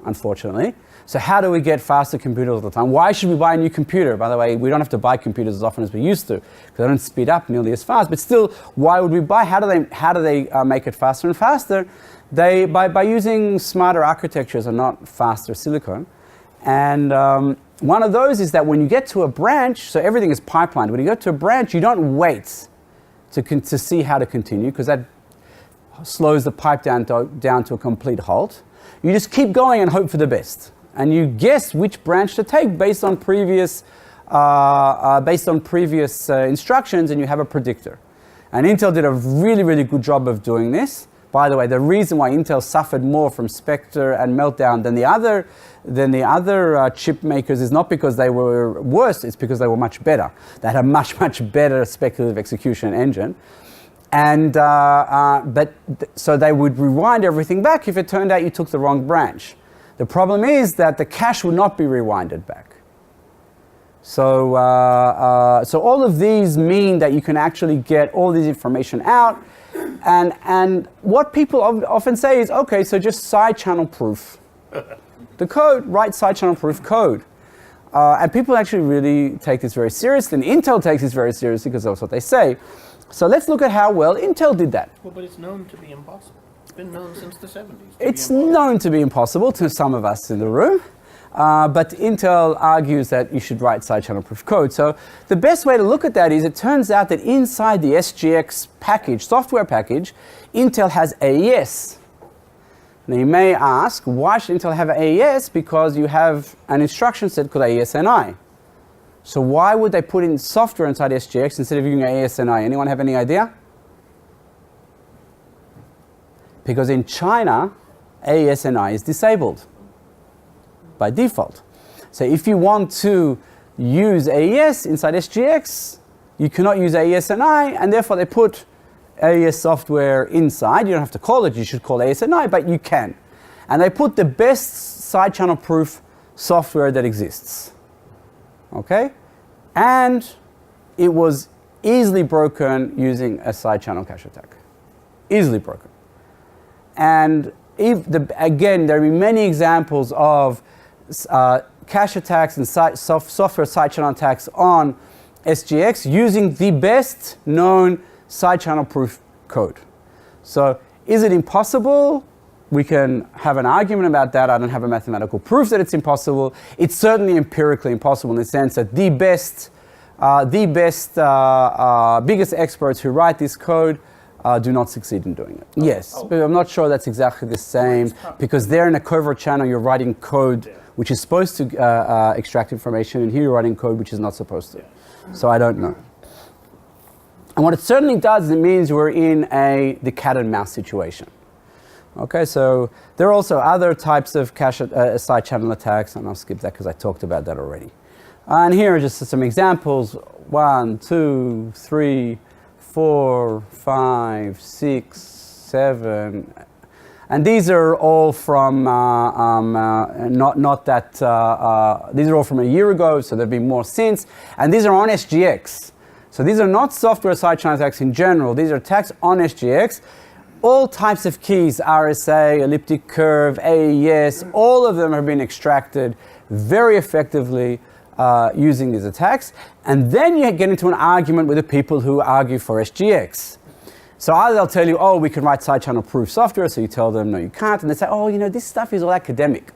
unfortunately. So how do we get faster computers all the time? Why should we buy a new computer? By the way, we don't have to buy computers as often as we used to, because they don't speed up nearly as fast. But still, why would we buy? How do they make it faster and faster? By using smarter architectures and not faster silicon. And one of those is that when you get to a branch, so everything is pipelined. When you get to a branch, you don't wait to see how to continue, because that slows the pipe down to a complete halt. You just keep going and hope for the best. And you guess which branch to take based on previous instructions, and you have a predictor. And Intel did a really, really good job of doing this. By the way, the reason why Intel suffered more from Spectre and Meltdown than the other chip makers is not because they were worse, it's because they were much better. They had a much, much better speculative execution engine. And so they would rewind everything back if it turned out you took the wrong branch. The problem is that the cache would not be rewinded back. So all of these mean that you can actually get all this information out. And what people often say is, okay, so just side channel proof. The code, write side channel proof code. And people actually really take this very seriously. And Intel takes this very seriously because that's what they say. So let's look at how well Intel did that. Well, but it's known to be impossible. It's been known since the 70s. It's known to be impossible to some of us in the room. But Intel argues that you should write side channel proof code. So the best way to look at that is it turns out that inside the SGX package, software package, Intel has AES. Now you may ask, why should Intel have AES? Because you have an instruction set called AES-NI. So why would they put in software inside SGX instead of using AES-NI? Anyone have any idea? Because in China, AES-NI is disabled by default. So if you want to use AES inside SGX, you cannot use AES-NI, and therefore they put AES software inside. You don't have to call it, you should call AES-NI, but you can. And they put the best side channel proof software that exists. Okay? And it was easily broken using a side channel cache attack. Easily broken. And again, there are many examples of cache attacks and software side channel attacks on SGX using the best known side channel proof code. So is it impossible? We can have an argument about that. I don't have a mathematical proof that it's impossible. It's certainly empirically impossible in the sense that the biggest experts who write this code do not succeed in doing it. Yes, but I'm not sure that's exactly the same because there in a covert channel you're writing code which is supposed to extract information, and here you're writing code which is not supposed to. So I don't know. And what it certainly does is it means we're in the cat and mouse situation. Okay, so there are also other types of cache side channel attacks, and I'll skip that because I talked about that already. And here are just some examples. 1, 2, 3, 4, 5, 6, 7. And these are all from these are all from a year ago, so there've been more since. And these are on SGX. So these are not software side channel attacks in general. These are attacks on SGX. All types of keys, RSA, elliptic curve, AES, all of them have been extracted very effectively using these attacks. And then you get into an argument with the people who argue for SGX. So either they'll tell you, oh, we can write side channel proof software, so you tell them, no, you can't. And they say, oh, this stuff is all academic.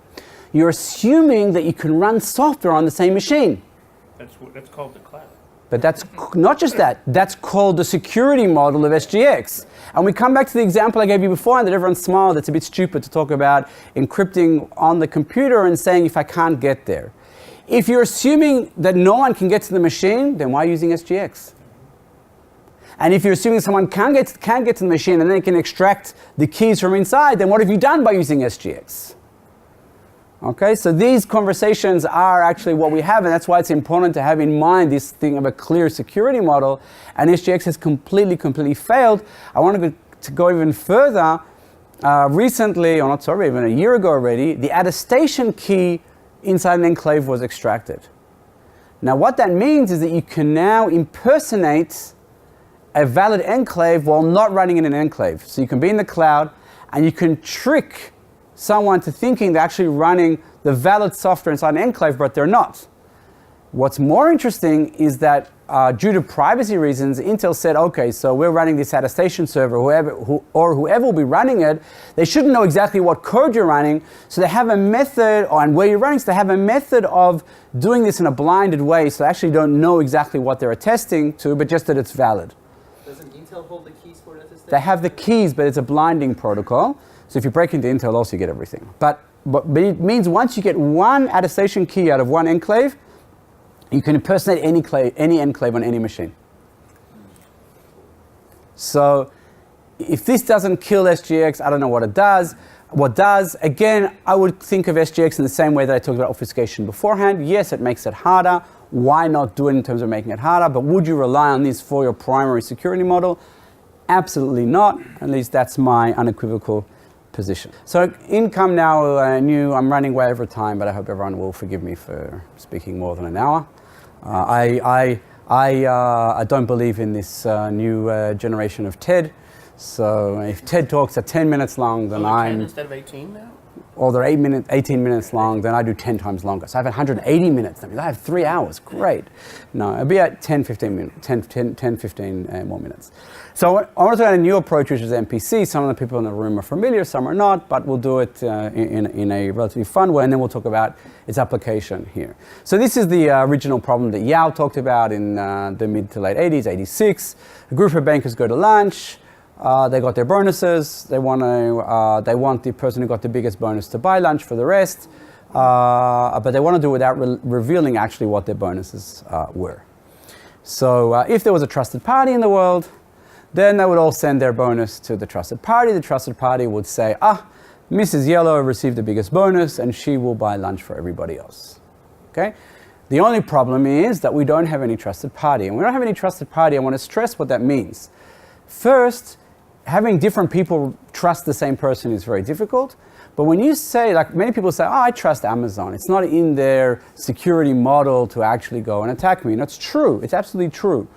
You're assuming that you can run software on the same machine. That's called the cloud. But that's not just that. That's called the security model of SGX. And we come back to the example I gave you before, and that everyone smiled. It's a bit stupid to talk about encrypting on the computer and saying if I can't get there. If you're assuming that no one can get to the machine, then why are you using SGX? And if you're assuming someone can get to the machine and then they can extract the keys from inside, then what have you done by using SGX? Okay, so these conversations are actually what we have, and that's why it's important to have in mind this thing of a clear security model. And SGX has completely failed. I want to go even further. Recently, or not sorry, even a year ago already, the attestation key inside an enclave was extracted. Now what that means is that you can now impersonate a valid enclave while not running in an enclave. So you can be in the cloud and you can trick someone to thinking they're actually running the valid software inside an enclave, but they're not. What's more interesting is that due to privacy reasons, Intel said, okay, so we're running this attestation server, whoever will be running it, they shouldn't know exactly what code you're running, so they have a method, and where you're running, so they have a method of doing this in a blinded way, so they actually don't know exactly what they're attesting to, but just that it's valid. Doesn't Intel hold the keys for attestation? They have the keys, but it's a blinding protocol. So if you break into Intel, also you get everything. But it means once you get one attestation key out of one enclave, you can impersonate any enclave on any machine. So if this doesn't kill SGX, I don't know what it does. What does? Again, I would think of SGX in the same way that I talked about obfuscation beforehand. Yes, it makes it harder. Why not do it in terms of making it harder? But would you rely on this for your primary security model? Absolutely not. At least that's my unequivocal position. So income now, I'm running way over time, but I hope everyone will forgive me for speaking more than an hour. I don't believe in this new generation of TED. So if TED Talks are 10 minutes long, then I'm... 10 instead of 18 now? Or they're 18 minutes long, then I do 10 times longer. So I have 180 minutes. That means I have 3 hours. Great. No, it'll be at 15 more minutes. So I want to talk about a new approach, which is MPC. Some of the people in the room are familiar, some are not, but we'll do it in a relatively fun way, and then we'll talk about its application here. So this is the original problem that Yao talked about in the mid to late 80s, 86. A group of bankers go to lunch. They got their bonuses. They want the person who got the biggest bonus to buy lunch for the rest, but they want to do it without revealing actually what their bonuses were. So if there was a trusted party in the world, then they would all send their bonus to the trusted party. The trusted party would say, Mrs. Yellow received the biggest bonus and she will buy lunch for everybody else. Okay? The only problem is that we don't have any trusted party. And we don't have any trusted party. I want to stress what that means. First, having different people trust the same person is very difficult. But when you say, like many people say, oh, I trust Amazon. It's not in their security model to actually go and attack me. And it's true. It's absolutely true.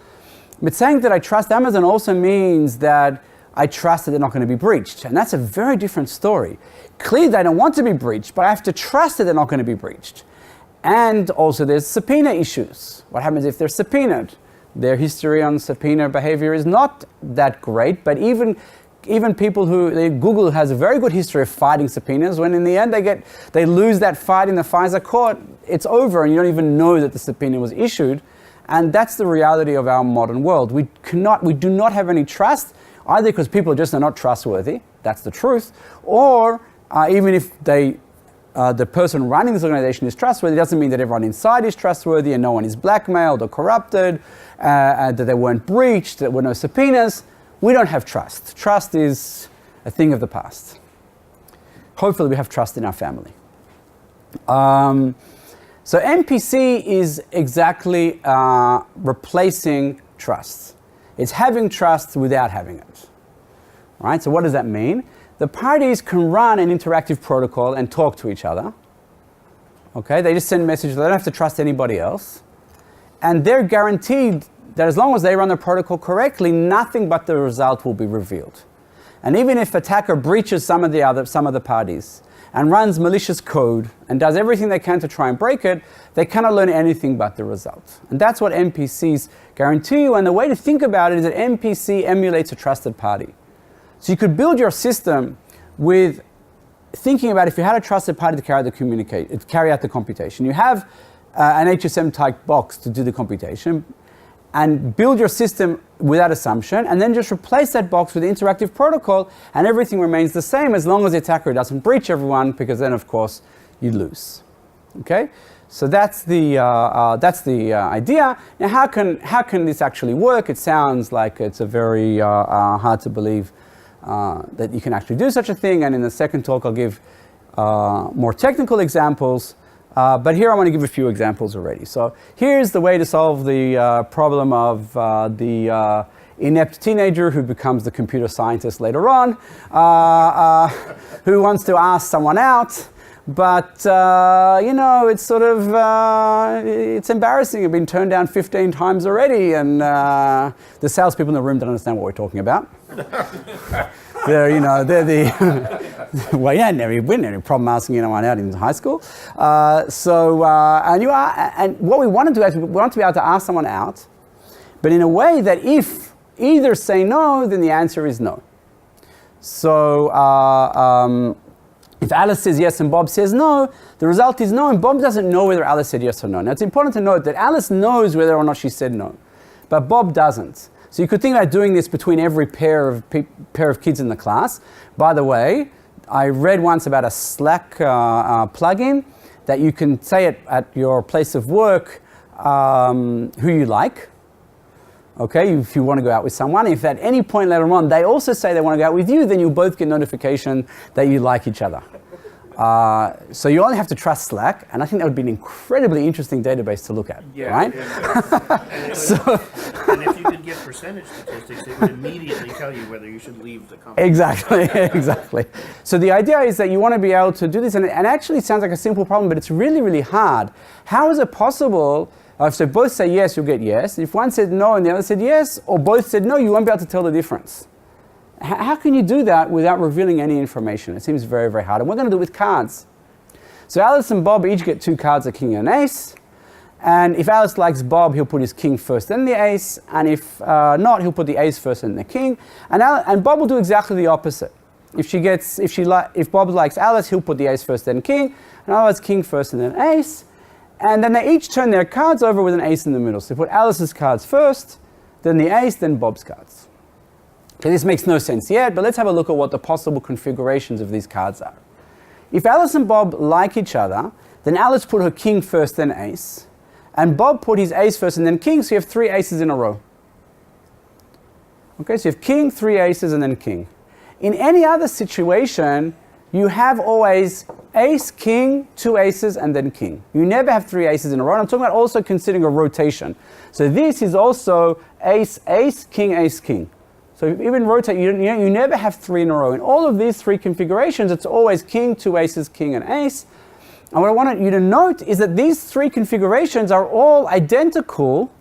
But saying that I trust Amazon also means that I trust that they're not going to be breached. And that's a very different story. Clearly, they don't want to be breached, but I have to trust that they're not going to be breached. And also there's subpoena issues. What happens if they're subpoenaed? Their history on subpoena behavior is not that great, but even people Google has a very good history of fighting subpoenas. When in the end they lose that fight in the FISA court, it's over and you don't even know that the subpoena was issued. And that's the reality of our modern world. We do not have any trust, either because people just are not trustworthy, that's the truth, or even if the person running this organization is trustworthy, it doesn't mean that everyone inside is trustworthy and no one is blackmailed or corrupted, that they weren't breached, that there were no subpoenas. We don't have trust. Trust is a thing of the past. Hopefully we have trust in our family. So MPC is exactly replacing trust. It's having trust without having it. Right? So what does that mean? The parties can run an interactive protocol and talk to each other. Okay? They just send messages. They don't have to trust anybody else. And they're guaranteed that as long as they run the protocol correctly, nothing but the result will be revealed. And even if attacker breaches some of the parties and runs malicious code and does everything they can to try and break it, they cannot learn anything but the result. And that's what MPCs guarantee you. And the way to think about it is that MPC emulates a trusted party. So you could build your system with thinking about if you had a trusted party to carry out the computation. You have an HSM type box to do the computation, and build your system without assumption, and then just replace that box with the interactive protocol, and everything remains the same as long as the attacker doesn't breach everyone, because then, of course, you lose. Okay, so that's the idea. Now, how can this actually work? It sounds like it's a very hard to believe that you can actually do such a thing. And in the second talk, I'll give more technical examples. But here I want to give a few examples already. So here's the way to solve the problem of the inept teenager who becomes the computer scientist later on, who wants to ask someone out, but it's sort of, it's embarrassing. I've been turned down 15 times already, and the salespeople in the room don't understand what we're talking about. They're the well, yeah, we didn't have any problem asking anyone out in high school. And what we want to do is we want to be able to ask someone out, but in a way that if either say no, then the answer is no. So if Alice says yes and Bob says no, the result is no, and Bob doesn't know whether Alice said yes or no. Now it's important to note that Alice knows whether or not she said no, but Bob doesn't. So you could think about doing this between every pair of kids in the class. By the way, I read once about a Slack plugin that you can say at your place of work who you like. Okay, if you want to go out with someone. If at any point later on they also say they want to go out with you, then you'll both get notification that you like each other. So you only have to trust Slack, and I think that would be an incredibly interesting database to look at, right? And if you could get percentage statistics, it would immediately tell you whether you should leave the company. Exactly. So the idea is that you want to be able to do this, and it actually sounds like a simple problem, but it's really, really hard. How is it possible, if they both say yes, you'll get yes. If one said no and the other said yes, or both said no, you won't be able to tell the difference. How can you do that without revealing any information? It seems very, very hard. And we're going to do it with cards. So Alice and Bob each get two cards, a king and an ace. And if Alice likes Bob, he'll put his king first, then the ace. And if not, he'll put the ace first and the king. And Bob will do exactly the opposite. If Bob likes Alice, he'll put the ace first, then king. And otherwise, king first and then ace. And then they each turn their cards over with an ace in the middle. So they put Alice's cards first, then the ace, then Bob's cards. Okay, this makes no sense yet, but let's have a look at what the possible configurations of these cards are. If Alice and Bob like each other, then Alice put her king first, then ace. And Bob put his ace first and then king, so you have three aces in a row. Okay, so you have king, three aces, and then king. In any other situation, you have always ace, king, two aces, and then king. You never have three aces in a row. And I'm talking about also considering a rotation. So this is also ace, ace, king, ace, king. So even rotate, you never have 3 in a row. In all of these 3 configurations, it's always king, 2 aces, king, and ace. And what I wanted you to note is that these 3 configurations are all identical.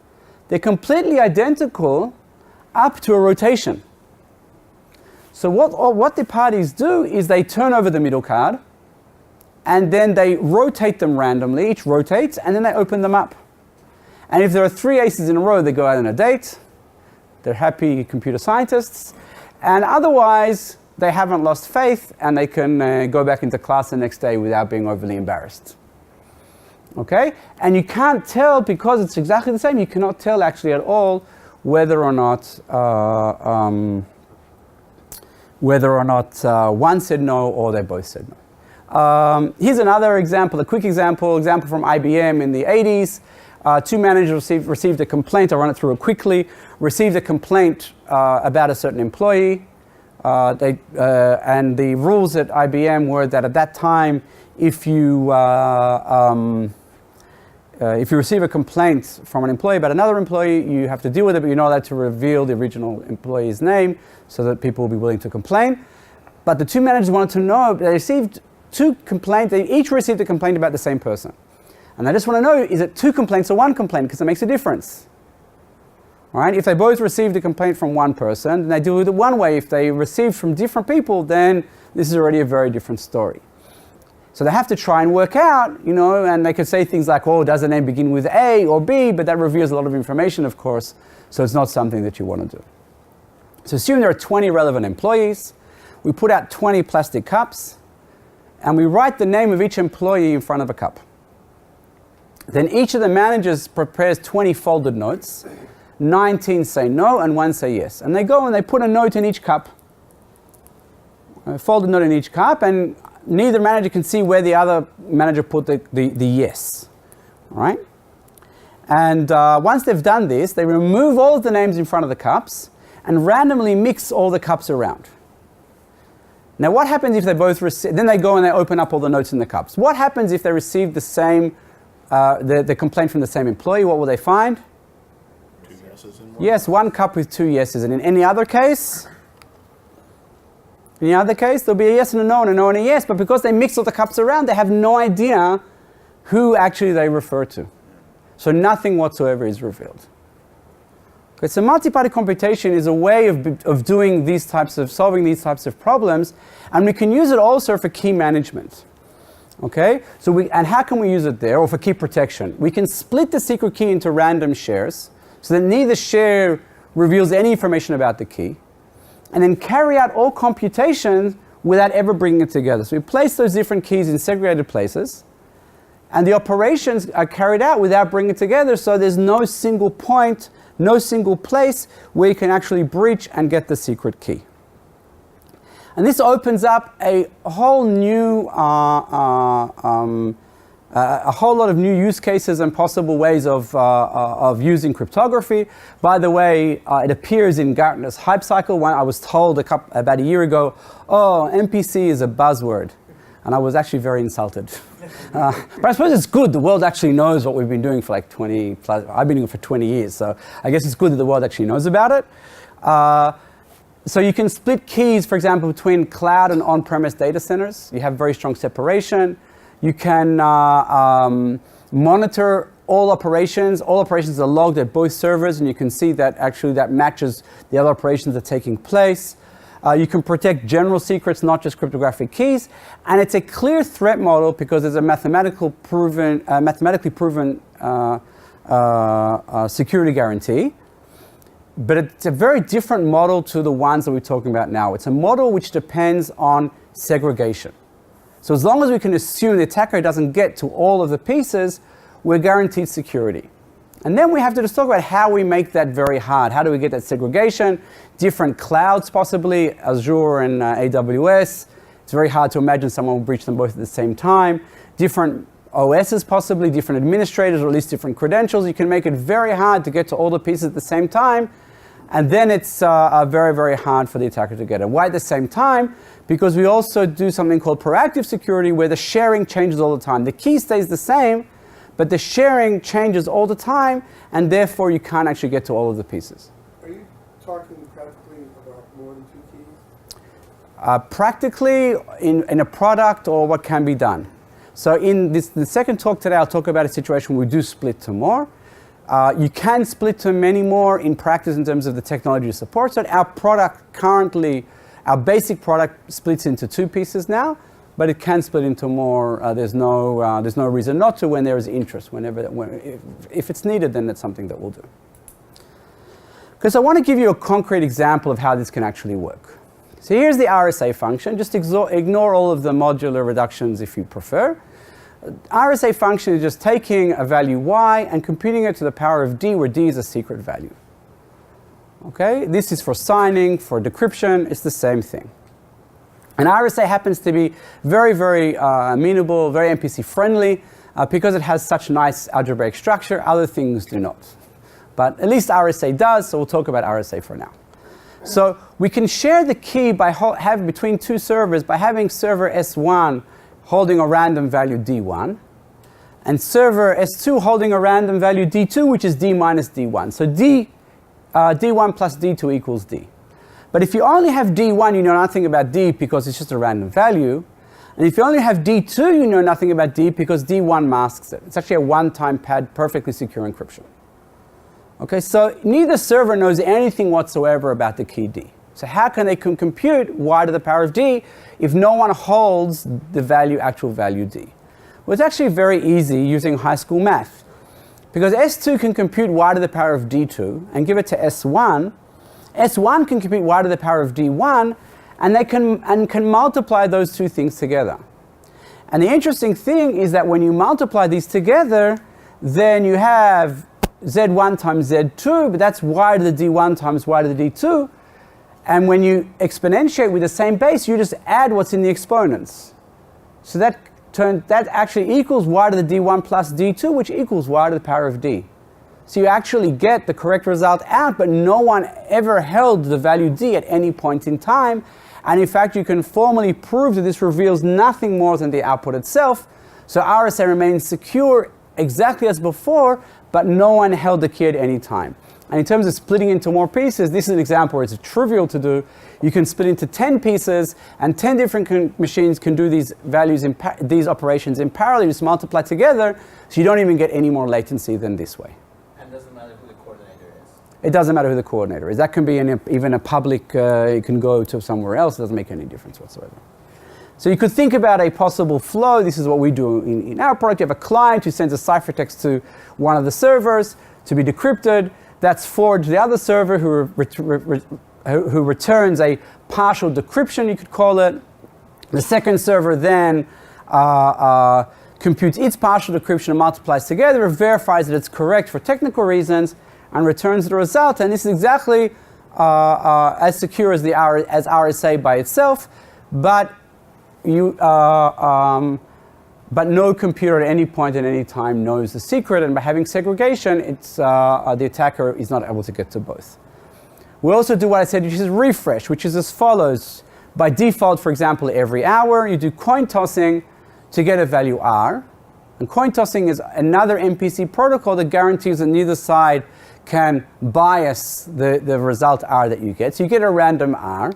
They're completely identical up to a rotation. So what the parties do is they turn over the middle card, and then they rotate them randomly. Each rotates, and then they open them up. And if there are 3 aces in a row, they go out on a date. They're happy computer scientists. And otherwise, they haven't lost faith, and they can go back into class the next day without being overly embarrassed. Okay? And you can't tell, because it's exactly the same, you cannot tell actually at all whether or not one said no or they both said no. Here's another example, a quick example from IBM in the 80s. 2 managers received a complaint. I'll run it through it quickly. Received a complaint about a certain employee. And the rules at IBM were that at that time, if you receive a complaint from an employee about another employee, you have to deal with it, but you're not allowed to reveal the original employee's name so that people will be willing to complain. But the 2 managers wanted to know, they received 2 complaints, they each received a complaint about the same person. And I just want to know, is it 2 complaints or 1 complaint? Because it makes a difference. All right? If they both received a complaint from one person, then they deal with it one way. If they received from different people, then this is already a very different story. So they have to try and work out, and they could say things like, oh, does the name begin with A or B? But that reveals a lot of information, of course, so it's not something that you want to do. So assume there are 20 relevant employees. We put out 20 plastic cups, and we write the name of each employee in front of a cup. Then each of the managers prepares 20 folded notes. 19 say no and 1 say yes. And they go and they put a note in each cup, a folded note in each cup, and neither manager can see where the other manager put the yes. All right? And once they've done this, they remove all of the names in front of the cups and randomly mix all the cups around. Now what happens if they both receive, then they go and they open up all the notes in the cups. What happens if they receive the same the complaint from the same employee? What will they find? 2 yeses and 1 Yes, 1 cup with 2 yeses. And in any other case, there'll be a yes and a no and a yes. But because they mix all the cups around, they have no idea who actually they refer to. So nothing whatsoever is revealed. Okay, so multi-party computation is a way of doing solving these types of problems. And we can use it also for key management. Okay, and how can we use it there, or for key protection? We can split the secret key into random shares so that neither share reveals any information about the key, and then carry out all computations without ever bringing it together. So we place those different keys in segregated places, and the operations are carried out without bringing it together, so there's no single point, no single place where you can actually breach and get the secret key. And this opens up a whole new, a whole lot of new use cases and possible ways of using cryptography. By the way, it appears in Gartner's hype cycle. I was told about a year ago, oh, MPC is a buzzword. And I was actually very insulted. But I suppose it's good. The world actually knows what we've been doing for like 20 plus, I've been doing it for 20 years. So I guess it's good that the world actually knows about it. So you can split keys, for example, between cloud and on-premise data centers. You have very strong separation. You can monitor all operations. All operations are logged at both servers, and you can see that actually that matches the other operations that are taking place. You can protect general secrets, not just cryptographic keys. And it's a clear threat model because there's a mathematically proven security guarantee. But it's a very different model to the ones that we're talking about now. It's a model which depends on segregation. So as long as we can assume the attacker doesn't get to all of the pieces, we're guaranteed security. And then we have to just talk about how we make that very hard. How do we get that segregation? Different clouds possibly, Azure and AWS. It's very hard to imagine someone will breach them both at the same time. Different OSs possibly, different administrators, or at least different credentials. You can make it very hard to get to all the pieces at the same time. And then it's very, very hard for the attacker to get it. Why at the same time? Because we also do something called proactive security, where the sharing changes all the time. The key stays the same, but the sharing changes all the time, and therefore you can't actually get to all of the pieces. Are you talking practically about practically in a product or what can be done. So in the second talk today, I'll talk about a situation where we do split to more. You can split to many more in practice in terms of the technology to support it. Our product currently, our basic product splits into 2 pieces now, but it can split into more. There's no reason not to when there is interest. If it's needed, then that's something that we'll do. Because I want to give you a concrete example of how this can actually work. So here's the RSA function. Just ignore all of the modular reductions if you prefer. RSA function is just taking a value y and computing it to the power of d, where d is a secret value. Okay, this is for signing, for decryption, it's the same thing. And RSA happens to be very, very amenable, very MPC friendly, because it has such nice algebraic structure. Other things do not. But at least RSA does, so we'll talk about RSA for now. So we can share the key by between 2 servers by having server S1 holding a random value D1 and server S2 holding a random value D2, which is D minus D1. So D1 plus D2 equals D. But if you only have D1, you know nothing about D because it's just a random value. And if you only have D2, you know nothing about D because D1 masks it. It's actually a one-time pad, perfectly secure encryption. Okay, so neither server knows anything whatsoever about the key D. So how can they compute y to the power of d if no one holds the actual value d? Well, it's actually very easy using high school math. Because S2 can compute y to the power of d2 and give it to S1. S1 can compute y to the power of d1 and they can multiply those 2 things together. And the interesting thing is that when you multiply these together, then you have Z1 times Z2, but that's y to the D1 times y to the D2. And when you exponentiate with the same base, you just add what's in the exponents. So that actually equals y to the D1 plus D2, which equals y to the power of D. So you actually get the correct result out, but no one ever held the value D at any point in time. And in fact, you can formally prove that this reveals nothing more than the output itself. So RSA remains secure exactly as before, but no one held the key at any time. And in terms of splitting into more pieces, this is an example where it's trivial to do. You can split into 10 pieces, and 10 different machines can do these operations in parallel, just multiply together, so you don't even get any more latency than this way. And it doesn't matter who the coordinator is? It doesn't matter who the coordinator is. That can be even a public, it can go to somewhere else. It doesn't make any difference whatsoever. So you could think about a possible flow. This is what we do in our product. You have a client who sends a ciphertext to one of the servers to be decrypted. That's forwarded to the other server who returns a partial decryption, you could call it. The second server then computes its partial decryption and multiplies together, verifies that it's correct for technical reasons, and returns the result. And this is exactly as secure as RSA by itself, but no computer at any point at any time knows the secret, and by having segregation, the attacker is not able to get to both. We also do what I said, which is refresh, which is as follows. By default, for example, every hour, you do coin tossing to get a value R. And coin tossing is another MPC protocol that guarantees that neither side can bias the result R that you get. So you get a random R.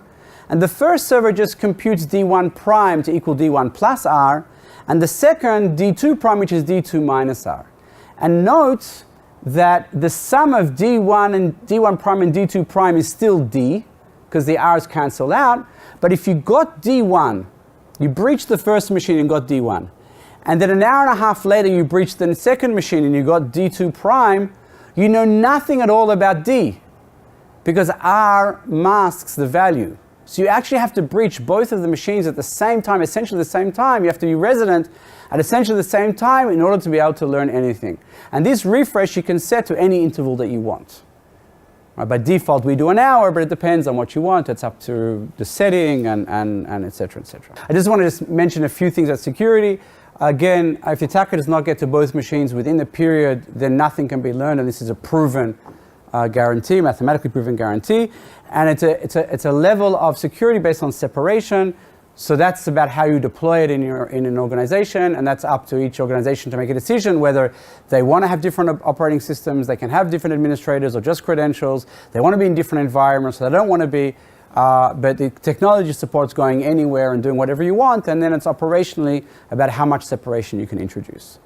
And the first server just computes D1 prime to equal D1 plus R, and the second D2 prime, which is D2 minus R. And note that the sum of D1 prime and D2 prime is still D, because the R's cancel out. But if you got D1, you breached the first machine and got D1, and then an hour and a half later you breached the second machine and you got D2 prime, you know nothing at all about D, because R masks the value. So you actually have to breach both of the machines at the same time, essentially the same time. You have to be resident at essentially the same time in order to be able to learn anything. And this refresh you can set to any interval that you want. Right, by default we do an hour, but it depends on what you want. It's up to the setting and et cetera, et cetera. I just want to just mention a few things about security. Again, if the attacker does not get to both machines within the period, then nothing can be learned, and this is a proven guarantee, mathematically proven guarantee. And it's a level of security based on separation. So that's about how you deploy it in an organization, and that's up to each organization to make a decision whether they want to have different operating systems, they can have different administrators or just credentials, they want to be in different environments, or they don't want to be. but the technology supports going anywhere and doing whatever you want, and then it's operationally about how much separation you can introduce.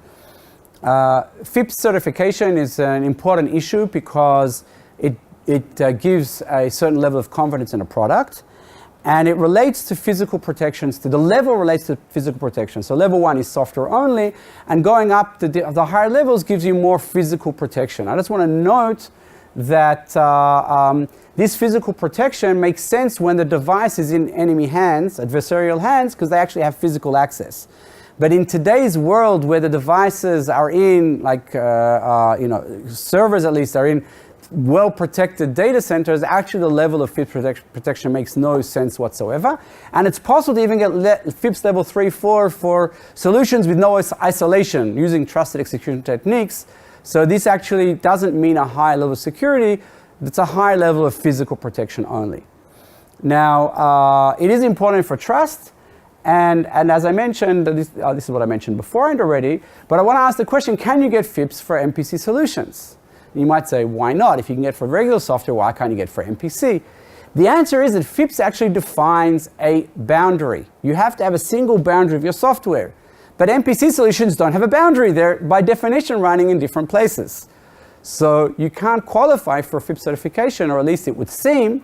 FIPS certification is an important issue because it gives a certain level of confidence in a product, and it relates to physical protections. The level relates to physical protection. So level 1 is software only, and going up the higher levels gives you more physical protection. I just want to note that this physical protection makes sense when the device is in enemy hands, adversarial hands, because they actually have physical access. But in today's world, where the devices are in, like servers at least are in well-protected data centers, actually the level of FIPS protection makes no sense whatsoever. And it's possible to even get FIPS level 3, 4 for solutions with no isolation using trusted execution techniques. So this actually doesn't mean a high level of security. It's a high level of physical protection only. Now, it is important for trust. And as I mentioned, this is what I mentioned beforehand already, but I want to ask the question, can you get FIPS for MPC solutions? You might say, why not? If you can get for regular software, why can't you get for MPC? The answer is that FIPS actually defines a boundary. You have to have a single boundary of your software. But MPC solutions don't have a boundary. They're, by definition, running in different places. So you can't qualify for FIPS certification, or at least it would seem.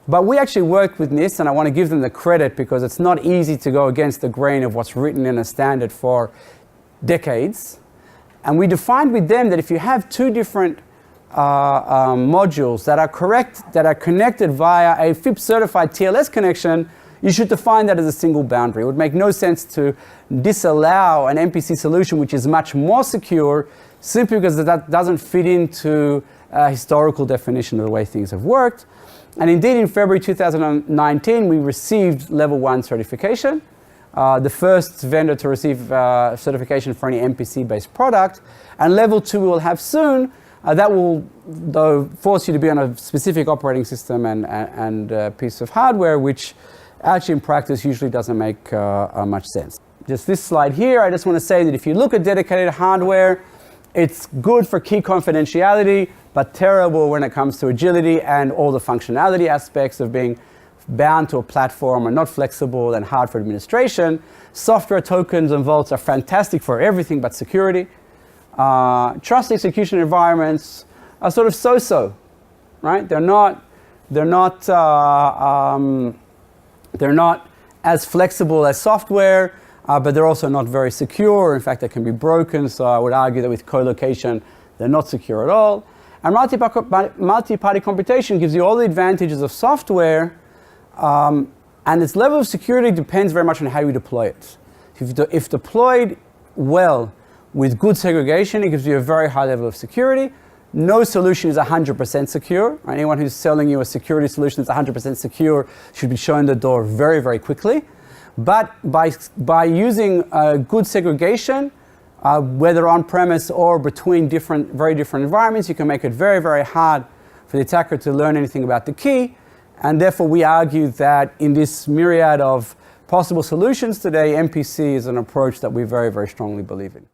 But we actually worked with NIST, and I want to give them the credit because it's not easy to go against the grain of what's written in a standard for decades. And we defined with them that if you have two different modules that are connected via a FIPS certified TLS connection, you should define that as a single boundary. It would make no sense to disallow an MPC solution which is much more secure simply because that doesn't fit into a historical definition of the way things have worked. And indeed, in February 2019, we received level 1 certification. The first vendor to receive certification for any MPC-based product. And level 2 we will have soon. That will, though, force you to be on a specific operating system and a piece of hardware, which actually in practice usually doesn't make much sense. Just this slide here, I just want to say that if you look at dedicated hardware, it's good for key confidentiality, but terrible when it comes to agility and all the functionality aspects of being bound to a platform and not flexible and hard for administration. Software tokens and vaults are fantastic for everything but security. Trust execution environments are sort of so-so, right? They're not as flexible as software, but they're also not very secure. In fact, they can be broken. So I would argue that with co-location, they're not secure at all. And multi-party computation gives you all the advantages of software, and its level of security depends very much on how you deploy it. If deployed well with good segregation, it gives you a very high level of security. No solution is 100% secure. Anyone who's selling you a security solution that's 100% secure should be shown the door very, very quickly. But by using good segregation, whether on-premise or between very different environments, you can make it very, very hard for the attacker to learn anything about the key. And therefore, we argue that in this myriad of possible solutions today, MPC is an approach that we very, very strongly believe in.